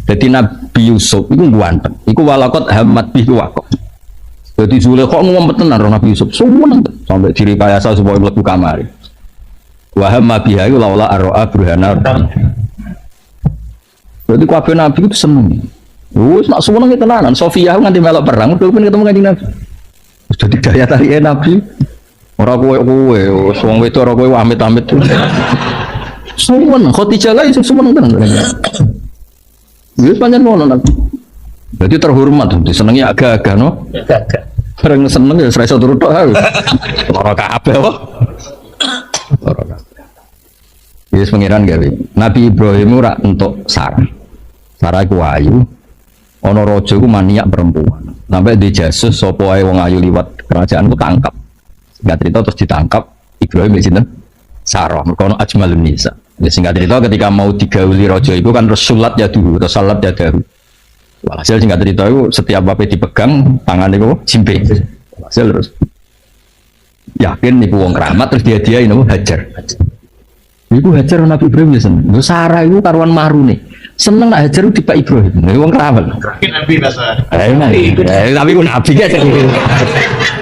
Dadi Nabi Yusuf iku ganteng. Iku walakot hamad bihi waqo. Jadi Zulaikha ngomong tenan Nabi Yusuf, sumpah sampai diri kayasa supaya mlebu kamar. Waham mabiha itu laula arroa burhana. Jadi kabeh Nabi itu seneng. Wes nak seneng tenanan. Sofia nganti melok perang, udah ketemu Kanjeng Nabi. Wis dadi daya tarik Nabi. Ora kowe, wong wedok ora kowe amit-amit. Seneng Khadijah lah iso seneng tenan. Wis pancen ngono Nabi. Jadi terhormat, disenengi agak-agak no. Agak. Bareng seneng ya serasa turut tok aku. Lara kabeh kok. Lara kabeh. Wis pengiran gawe. Nabi Ibrahim ora entuk Sarah. Sarah iku ayu. Ana raja iku maniak perempuan. Sampai dijasus sapa wae wong ayu liwat kerajaan ku tangkap. Singkat cerita terus ditangkap Ibrahim di sinten? Sarah. Mergo ana ajmalun nisa. Singkat cerita ketika mau digauli raja iku kan Rasulullah ya dulu, Rasulullah ya dahulu. Walhasil singkat cerita itu setiap bape dipegang tangan itu jimpe. Walhasil terus yakin niku wong keramat terus dia ini Hajar. Iku Hajar Nabi Ibrahim ya seneng. Lho Sarah iku karuan maru nih. Seneng nak Hajar di Pak Ibrahim. Lha wong keramat. Nabi rasa. Tapi ku nabi kan.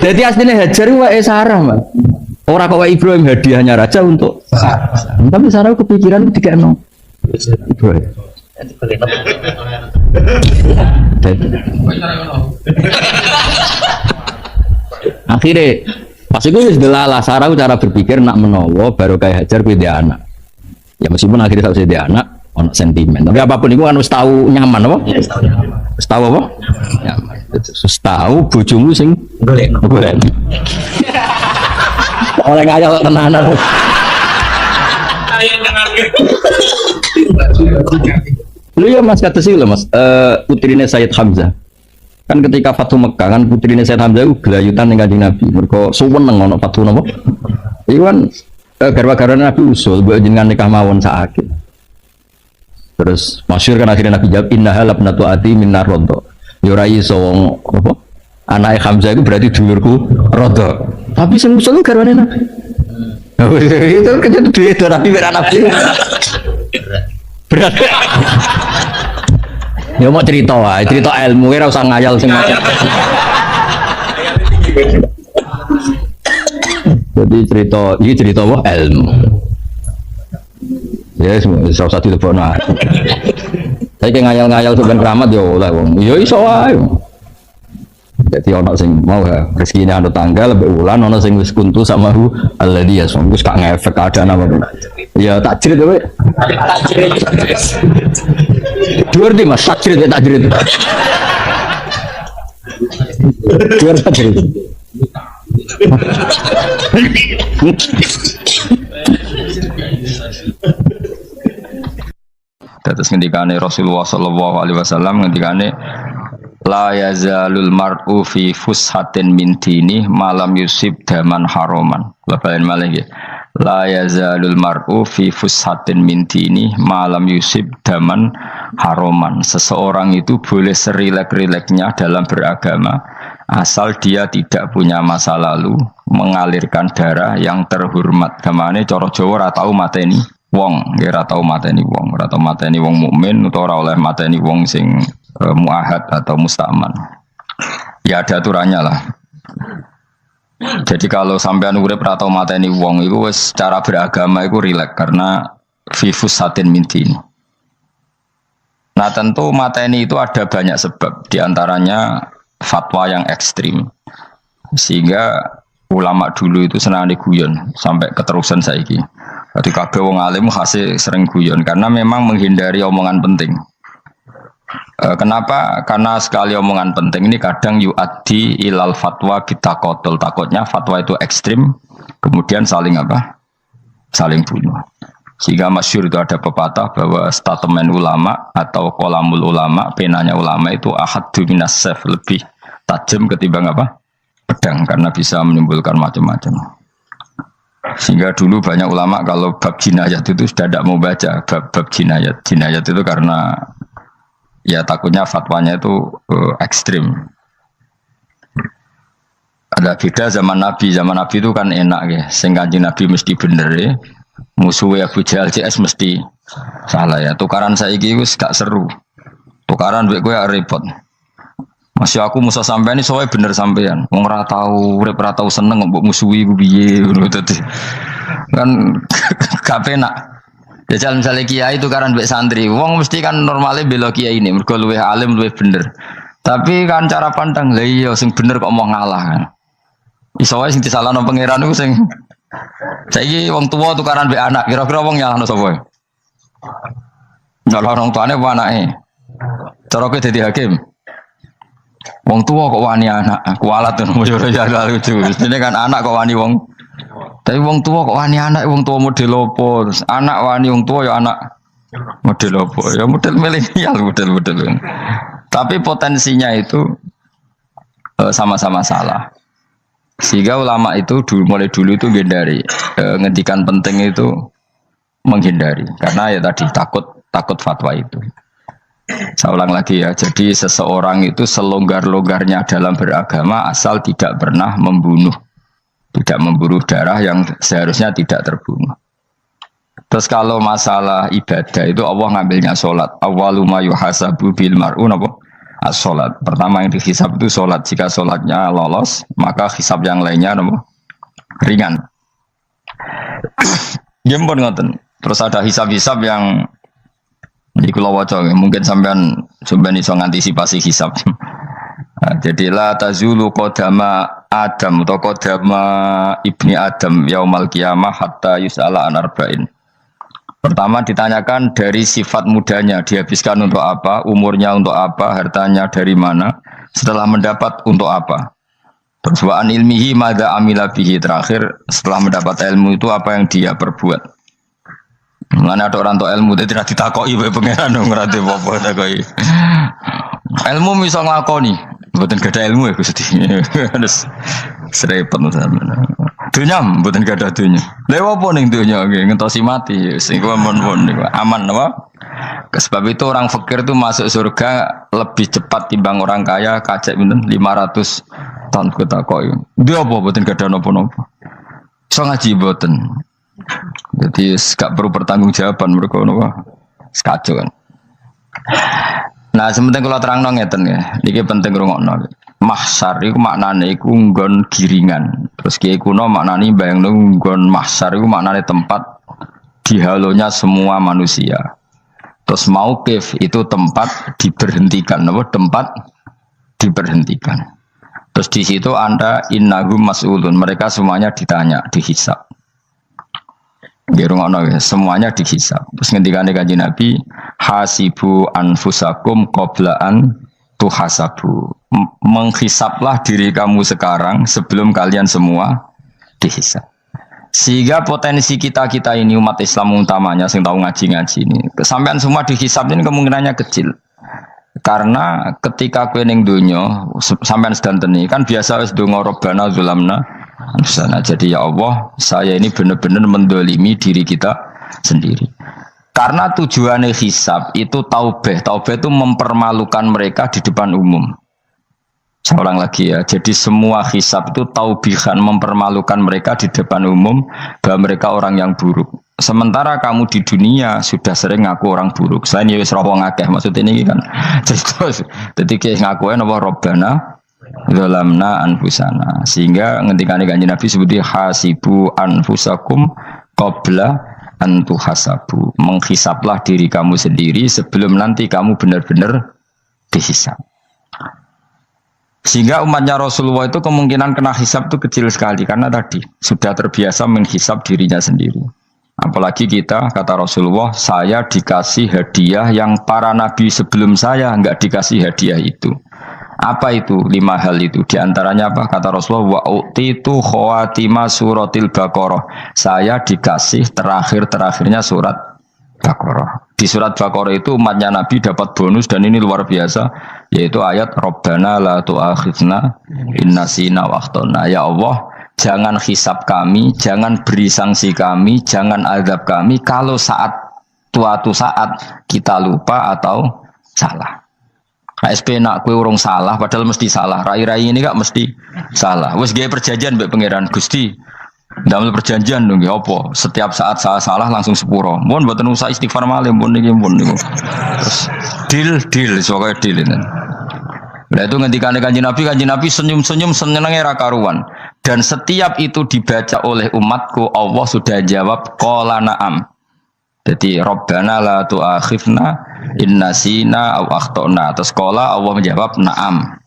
Jadi aslinya Hajar wae Sarah, Mas. Ora kok wae Ibrahim hadiahnya raja untuk Sarah. Tapi Sarah kepikiran dikekno Ibrahim. Akhirnya pas itu wis delalah Sarah cara berpikir nak menawa baru kayak Hajar kuwi dia anak. Ya meskipun akhirnya tak dia anak ono sentimen. Tapi apapun itu kan wis tahu nyaman apa? Wis tahu apa? Nyaman. Wis tahu bojomu sing golek. Oleh ngayal tenanan. Lu ya Mas kata sih Mas, putrine Sayyid Hamzah. Kan ketika Fatu Mekah kan putrine Sayyid Hamzah itu gelayutan dengan Kanjeng Nabi. Mergo suweneng ana Fatu napa? Iku kan garwa-garwane Nabi usul mbok jenengan nikah mawon sakit. Terus masyhur kan akhirnya Nabi jawab innaha labnatu ati minnar radha. Ya ora iso wong apa? Anake Hamzah itu berarti dulurku radha. Tapi sing usul garwane Nabi. Itu kan duit Nabi ora Nabi. Berat. Ya mau cerita wae, cerita ilmu ora usah ngayal sing macam. Jadi iki cerita apa? Ilmu. Ya ora usah dilebokno. Saiki ngayal-ngayal sampean keramat ya oleh wong. Ya iso wae. Jadi ono sing mau rezekine anu tanggal lebih ulan ono sing wis kuntu sama hu alladhi yasum wis gak ngefek keadaan apa pun. Ya tak jerit kowe. Tak jerit. Dhuwur di Mas, tak jerit tak jerit. Dhuwur tak jerit. Terus ngendikane Rasulullah sallallahu alaihi wasallam ngendikane la yazalul mar'u fi fushatin min dini malam yusib daman haroman. Labain malah ya. La yazalul mar'u fi fushatin min dini malam yusib daman haroman. Seseorang itu boleh serilek-rileknya dalam beragama asal dia tidak punya masa lalu mengalirkan darah yang terhormat. Gamane cara Jawa ora tau mateni wong, ora tau mateni wong, ora tau mateni wong mukmin utawa ora oleh mateni wong sing muahad atau musta'man. Ya ada aturannya lah. Jadi kalau sampean urip ora tau mateni wong iku wis cara beragama iku rileks karena fifus satin mintin. Nah tentu mateni itu ada banyak sebab, diantaranya fatwa yang ekstrim. Sehingga ulama dulu itu senang guyon sampai keterusan saiki. Jadi kabeh wong alim khase sering guyon karena memang menghindari omongan penting. Kenapa? Karena sekali omongan penting ini kadang yu'addi ilal fatwa kita kotul. Takutnya fatwa itu ekstrim, kemudian saling apa? Saling bunuh. Sehingga masyhur itu ada pepatah bahwa statement ulama atau kolamul ulama, penanya ulama itu ahaddu minas sayf, lebih tajam ketimbang apa? Pedang, karena bisa menimbulkan macam-macam. Sehingga dulu banyak ulama kalau bab jinayat itu sudah tidak mau baca bab jinayat. Jinayat itu karena ya takutnya fatwanya itu ekstrim. Ada beda zaman Nabi itu kan enak ya. Sehingga Nabi mesti bener ya. Musuhnya Abu Jahal CS mesti salah ya. Tukaran saiki wis gak seru. Tukaran mbek kowe repot. Masih aku musuh sampean ini soalnya bener sampean. Wong ora tau urip ora tau seneng mbok musuhi ku piye ngono dadi. Kan gak penak. Jajal misalnya kiai itu karena mbek santri, wong mesti kan normalnya bela kiai ini, mergo luwih alim luwih bener. Tapi kan cara pandang lah iya sing bener kok mau ngalah kan. Iso wae sing disalahno pangeran iku sing saiki wong tuwa tukaran mbek anak, kira-kira wong nyalahno sapa? Nyalahno wong tuane apa anake? Cara kowe dadi hakim. Wong tuwa kok wani anak, kualat ngono yo jagal lucu. Mestine kan anak kok wani wong. Tapi wong tua kok wani anak, wong tua model opo? Terus anak wani wong tua ya anak model opo? Ya model milenial, model. Tapi potensinya itu sama-sama salah. Sehingga ulama itu mulai dulu itu menghindari, ngendikan penting itu menghindari. Karena ya tadi takut fatwa itu. Saya ulang lagi ya. Jadi seseorang itu selonggar-longgarnya dalam beragama asal tidak pernah membunuh. Tidak memburu darah yang seharusnya tidak terbunuh. Terus kalau masalah ibadah itu Allah ngambilnya sholat. Awwalu ma yuhasabu bil mar'u napa? As-sholat. Pertama yang dihisab itu sholat. Jika sholatnya lolos, maka hisab yang lainnya napa? Ringan. Gempon ngoten. Terus ada hisab-hisab yang di kula waca mungkin sampean iso ngantisipasi hisab. Nah, jadi la tazulu qadama Adam atau qadama ibni Adam yaumal qiyamah hatta yus'ala an arba'in. Pertama ditanyakan dari sifat mudanya, dihabiskan untuk apa, umurnya untuk apa, hartanya dari mana, setelah mendapat untuk apa. Terus wa an ilmihi madza amila bihi, terakhir setelah mendapat ilmu itu apa yang dia perbuat. Mulane ada orang tua ilmu tidak ditakoki wae pangeran ngerti apa takoki. Ilmu iso nglakoni, mboten gadah ilmu ya Gusti. Terus serepet sampeyan. Dunya mboten gadah dunya. Lha apa ning dunya nggih ngentosi mati sing mon niku aman apa? Sebab itu orang fakir itu masuk surga lebih cepat timbang orang kaya kacek pinten 500 tahun ketakoki. Dia apa mboten gadah napa-napa. Iso ngaji mboten. Jadi gak perlu pertanggungjawaban mereka napa? Sekacau kan. Nah, sementing kalau terang ngeten ya, ini penting rungokno. Mahsyar itu maknane iku nggon giringan. Terus kiai kuno maknane bayangno nggon mahsyar itu maknane tempat dihalonya semua manusia. Terus mauqif itu tempat diberhentikan, apa? Tempat diberhentikan. Terus di situ Anda innahum mas'ulun, mereka semuanya ditanya, dihisab. Semuanya dihisab. Terus ngendikane Kanjeng Nabi, hasibu anfusakum qabla an tuhasabu. Menghisablah diri kamu sekarang sebelum kalian semua dihisab. Sehingga potensi kita ini umat Islam utamanya sing tahu ngaji-ngaji ini, sampean semua dihisab ini kemungkinannya kecil. Karena ketika kowe ning donya sampean sedanteni kan biasa wis donga Rabbana zulamna anfusana. Jadi ya Allah, saya ini benar-benar mendolimi diri kita sendiri. Karena tujuannya hisab itu taubah. Taubah itu mempermalukan mereka di depan umum. Saya ulang lagi ya. Jadi semua hisab itu taubihan, mempermalukan mereka di depan umum bahwa mereka orang yang buruk. Sementara kamu di dunia sudah sering ngaku orang buruk. Saya ini wis roh wong akeh maksud ini kan. Jadi kayak ngaku napa Rabbana zalamna anfusana. Sehingga ngendikane Kanjeng Nabi sebuti hasibu anfusakum qabla an tuhasabu. Menghisablah diri kamu sendiri sebelum nanti kamu benar-benar dihisab. Sehingga umatnya Rasulullah itu kemungkinan kena hisab itu kecil sekali karena tadi sudah terbiasa menghisab dirinya sendiri. Apalagi kita, kata Rasulullah, saya dikasih hadiah yang para nabi sebelum saya enggak dikasih hadiah itu. Apa itu? 5 hal itu. Di antaranya apa? Kata Rasulullah, wa utitu khawatima suratil Baqarah. Saya dikasih terakhir-terakhirnya surat Baqarah. Di surat Baqarah itu umatnya Nabi dapat bonus dan ini luar biasa, yaitu ayat Rabbana la tu'akhidna in nasina wa akhtana. Ya Allah, jangan hisab kami, jangan beri sanksi kami, jangan azab kami kalau suatu saat kita lupa atau salah. KSP nak kue urung salah, padahal mesti salah. Rai-rai ini gak mesti salah. Wes gaya perjanjian mbek pangeran Gusti. Damel perjanjian dong, apa? Setiap saat salah langsung sepuro. Mohon buatan usah istighfar malih, mohon niki mohon niku. Terus deal, soalnya deal ini. Nah itu ngendikan Kanjeng Nabi senyum-senyum senengnya ra karuan. Dan setiap itu dibaca oleh umatku, Allah sudah jawab qala na'am. Jadi Rabbana la tu'akhifna in nasina aw akhtana. Terus qala Allah menjawab na'am.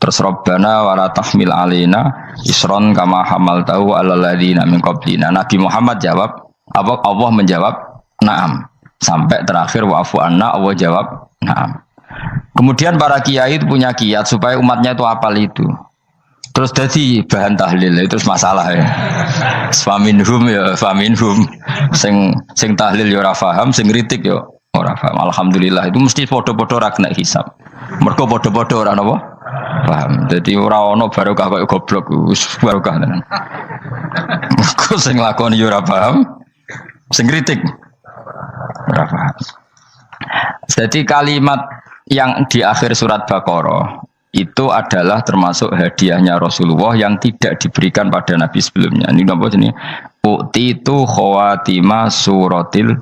Terus Rabbana wa la tahmil alaina isron kama hamaltahu 'alal ladzina min qablina. Nabi Muhammad jawab, Allah menjawab na'am. Sampai terakhir wa'fu anna, Allah jawab na'am. Kemudian para kiai itu punya kiat supaya umatnya itu hafal itu. Terus jadi bahan tahlil itu masalah ya. Faminhum ya faminhum. Sing tahlil ya ora paham, sing kritik ya ora paham. Alhamdulillah itu mesti padha-padha ra kena hisab. Mergo padha-padha ora napa? Paham. Jadi ora ono barokah kaya goblok wis barokah tenan. Mergo sing lakoni ya ora paham, sing kritik ora paham. Jadi kalimat yang di akhir surat Baqarah itu adalah termasuk hadiahnya Rasulullah yang tidak diberikan pada Nabi sebelumnya. Ini apa ini? Ukti itu khawatima suratil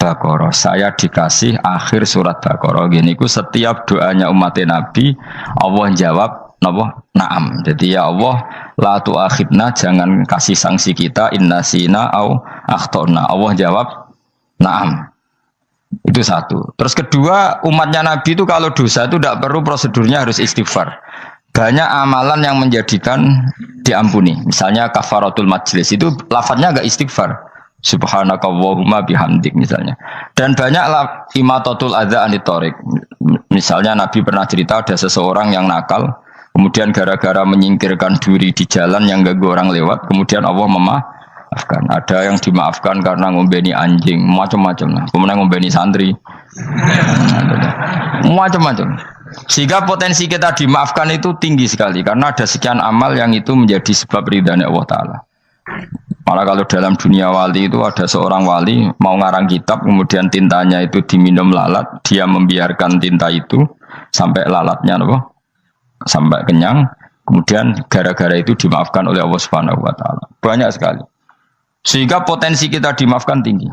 Baqarah. Saya dikasih akhir surat Baqarah. Gini, ku setiap doanya umat Nabi, Allah jawab, napa? Naam. Jadi ya Allah, la tu'akhidna, jangan kasih sanksi kita, innasina au akhtona. Allah jawab, naam. Itu satu. Terus kedua, umatnya Nabi itu kalau dosa itu tidak perlu prosedurnya harus istighfar. Banyak amalan yang menjadikan diampuni. Misalnya kafaratul majlis itu lafadznya agak istighfar. Subhanakallahumma bihamdik misalnya. Dan banyak imatatul adza anitorik. Misalnya Nabi pernah cerita ada seseorang yang nakal, kemudian gara-gara menyingkirkan duri di jalan yang ganggu orang lewat, kemudian Allah memaafkan. Ada yang dimaafkan karena ngombeni anjing, macam-macam lah. Kemudian ngombeni santri, macam-macam. Sehingga potensi kita dimaafkan itu tinggi sekali karena ada sekian amal yang itu menjadi sebab ridhanya Allah Ta'ala. Malah kalau dalam dunia wali itu ada seorang wali mau ngarang kitab, kemudian tintanya itu diminum lalat, dia membiarkan tinta itu sampai lalatnya sampai kenyang, kemudian gara-gara itu dimaafkan oleh Allah Subhanahu wa Ta'ala. Banyak sekali. Sehingga potensi kita dimaafkan tinggi.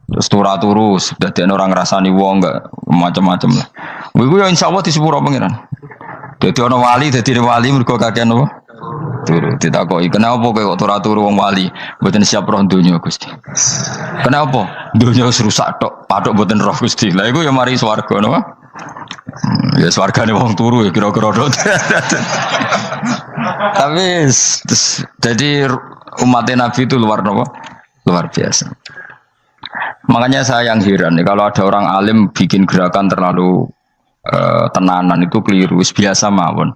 Terus turu sudah ada orang rasani wong enggak macam-macam lah. Iku ya insyaallah di sepuro pangeran. Dadi ana wali, dadi wali mergo kakean apa? Turu ditakoki, "Kenapa kowe kok turu wong wali? Mboten siap roh donya, Gusti." "Kenapa?" "Donya wis rusak tok, patok mboten roh, Gusti." Lah iku ya mari swarga napa? Ya swargane wong turu ya kira-kira dot. Tapi jadi umat Nabi itu luar biasa. Makanya saya yang heran nih kalau ada orang alim bikin gerakan terlalu tenanan itu keliru, biasa mawon.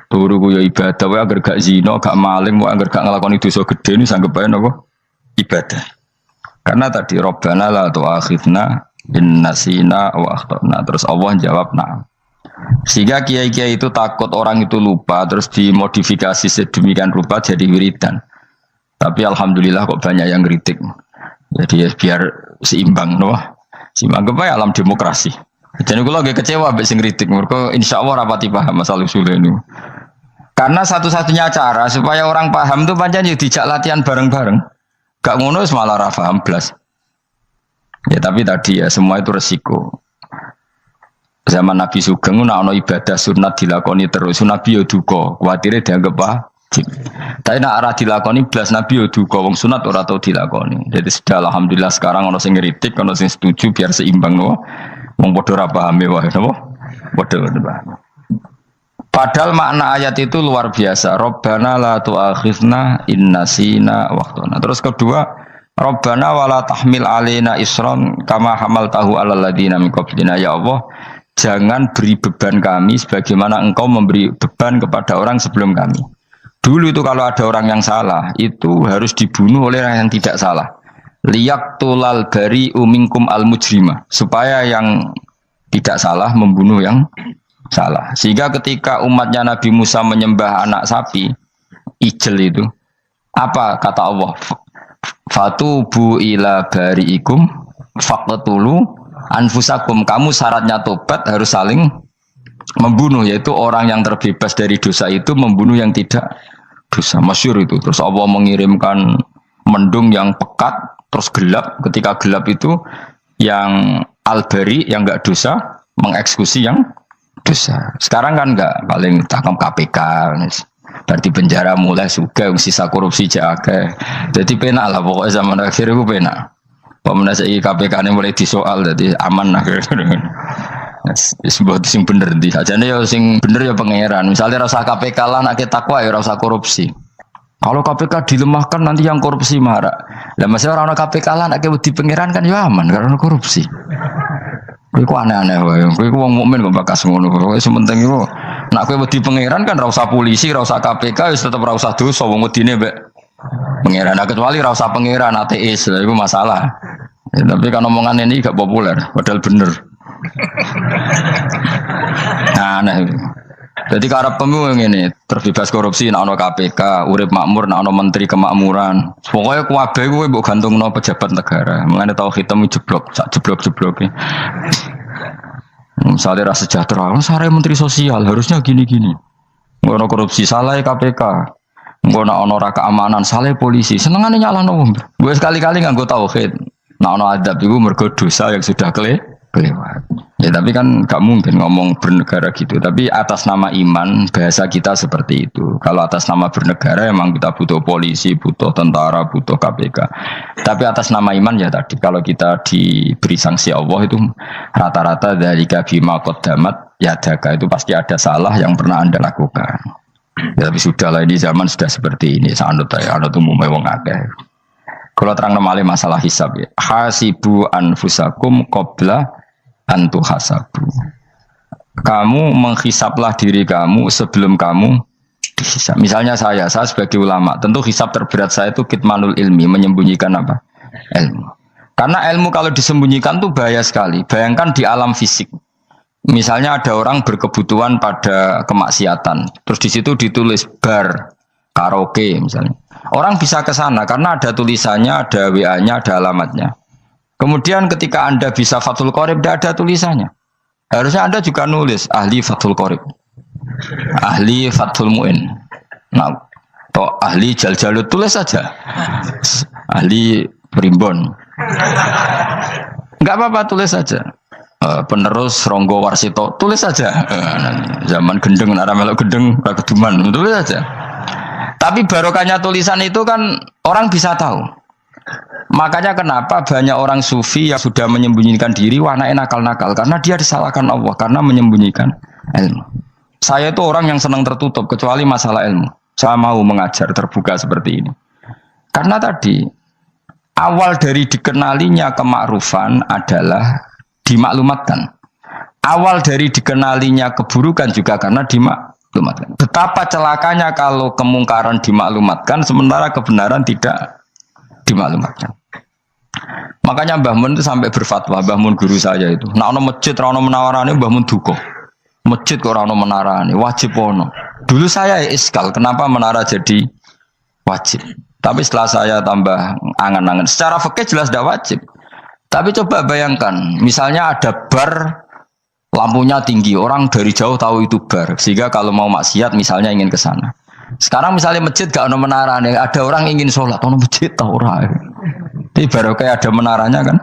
Turu ku ya ibadah, wae agar gak zina, gak maling, wae agar gak nglakoni dosa gedhe ini sanggep ae napa? Ibadah. Karena tadi Rabbana la tu'akhidna in nasina wa akhtana. Terus Allah jawab na'am. Sehingga kiai-kiai itu takut orang itu lupa terus dimodifikasi sedemikian rupa jadi wiridan. Tapi alhamdulillah kok banyak yang kritik. Jadi ya biar seimbang, no? Seimbang kepada alam demokrasi. Jadi kalau lagi kecewa abis ngritik, mereka insya Allah rapati paham masalah usul ini. Karena satu-satunya cara supaya orang paham itu pancen yo dijak latihan bareng-bareng. Gak ngono malah ra paham blas. Ya tapi tadi ya semua itu resiko. Zaman Nabi Sugeng ana ibadah sunat dilakoni terus, Nabi yo duka, kuwatire dianggap wajib. Tapi nek ora dilakoni blas Nabi yo duka, wong sunat ora tau dilakoni. Jadi sudah alhamdulillah sekarang ana sing ngritik, ana sing setuju biar seimbang no. Wong padha ora paham wae napa? Padha paham. Padahal makna ayat itu luar biasa. Rabbana la tu'akhidna in nasina wa akhtana. Terus kedua, Rabbana wala tahmil alaina isran kama hamaltahu alal ladina min qablina. Ya Allah, jangan beri beban kami sebagaimana Engkau memberi beban kepada orang sebelum kami. Dulu itu kalau ada orang yang salah, itu harus dibunuh oleh orang yang tidak salah. Liyaqtulal bari'u minkum al-mujrima. Supaya yang tidak salah membunuh yang salah. Sehingga ketika umatnya Nabi Musa menyembah anak sapi, ijel itu, apa kata Allah? Fatubu ila bari'ikum faqtulu anfusakum. Kamu syaratnya tobat harus saling membunuh, yaitu orang yang terbebas dari dosa itu membunuh yang tidak dosa. Masyhur itu. Terus Allah mengirimkan mendung yang pekat, terus gelap. Ketika gelap itu yang al-bari yang enggak dosa mengeksekusi yang dosa. Sekarang kan enggak, paling tangkap KPK. Berarti penjara mulai suka sisa korupsi jake. Jadi penak lah pokoknya zaman akhir itu penak. Pemenang saya KPK ini mulai disoal, jadi aman lah. Sebuah sing bener di aja nih ya sing bener ya pangeran. Misalnya rasa KPK lah nak takwa ya rasa korupsi. Kalau KPK dilemahkan nanti yang korupsi marah. Lah masih orang KPK lah nak di pangeran kan ya aman karena korupsi. Iku aneh-aneh wae. Iku wong mukmin kok bakas ngono. Wis penting iku nak kowe wedi pangeran kan ra usah polisi, ra usah KPK, wis tetep ra usah dosa wong wedine mbek pangeran. Kecuali ra usah pangeran ateis, lha iku masalah. Ya, tapi kan omongan ini gak populer, padahal bener. Nah, aneh. Jadi karepmu ngene, terbebas korupsi nek ana KPK, urip makmur nek ana menteri kemakmuran. Pokoke kabeh kuwi mbok gantungno pejabat negara. Mengane tau hitam jeblok, sak jeblok-jebloke. Misalnya rasa sejahtera, sare menteri sosial harusnya gini-gini. Ngono korupsi salah KPK. Ngono ono ora keamanan salah polisi. Senengane nyalahno wong. Gue sekali-kali nganggo tauhid. Nah ono adab iku mergo dosa yang sudah kelewat. Ya tapi kan gak mungkin ngomong bernegara gitu. Tapi atas nama iman bahasa kita seperti itu. Kalau atas nama bernegara emang kita butuh polisi, butuh tentara, butuh KPK. Tapi atas nama iman ya tadi kalau kita diberi sanksi Allah itu rata-rata dari bima qaddamat yadaka itu pasti ada salah yang pernah Anda lakukan. Ya, tapi sudahlah ini zaman sudah seperti ini. Sanut ya, anut umumnya wong akeh. Kalau terang namanya masalah hisab ya. Hasibu anfusakum qabla antu hasabu. Kamu menghisaplah diri kamu sebelum kamu dihisap. Misalnya saya sebagai ulama, tentu hisap terberat saya itu kitmanul ilmi, menyembunyikan apa? Ilmu. Karena ilmu kalau disembunyikan tuh bahaya sekali. Bayangkan di alam fisik. Misalnya ada orang berkebutuhan pada kemaksiatan, terus di situ ditulis bar, karaoke misalnya. Orang bisa ke sana karena ada tulisannya, ada WA-nya, ada alamatnya. Kemudian ketika Anda bisa Fathul Qorib, tidak ada tulisannya. Harusnya Anda juga nulis ahli Fathul Qorib, ahli Fathul Mu'in, nah, atau ahli Jaljalut, tulis saja. Ahli Primbon. Enggak apa-apa, tulis saja. Penerus Ronggo Warsito, tulis saja. Zaman gendeng, nara melok gendeng, keduman, tulis saja. Tapi barokahnya tulisan itu kan orang bisa tahu. Makanya kenapa banyak orang sufi yang sudah menyembunyikan diri warnanya nakal-nakal karena dia disalahkan Allah karena menyembunyikan ilmu. Saya itu orang yang senang tertutup kecuali masalah ilmu. Saya mau mengajar terbuka seperti ini. Karena tadi awal dari dikenalinya kemakrufan adalah dimaklumatkan. Awal dari dikenalinya keburukan juga karena dimaklumatkan. Betapa celakanya kalau kemungkaran dimaklumatkan sementara kebenaran tidak dimaklumatkan. Makanya Mbah Mun itu sampai berfatwa, Mbah Mun guru saya itu. Nah ono masjid ora ono menawarane Mbah Mun duka. Masjid kok ora ono menarane, wajib ono. Dulu saya iskal, kenapa menara jadi wajib? Tapi setelah saya tambah angan-angan, secara fikih jelas tidak wajib. Tapi coba bayangkan, misalnya ada bar lampunya tinggi, orang dari jauh tahu itu bar, sehingga kalau mau maksiat misalnya ingin ke sana. Sekarang misalnya masjid gak ada menara nih, ada orang ingin sholat, ono masjid tahu orang. Ini baru kayak ada menaranya kan?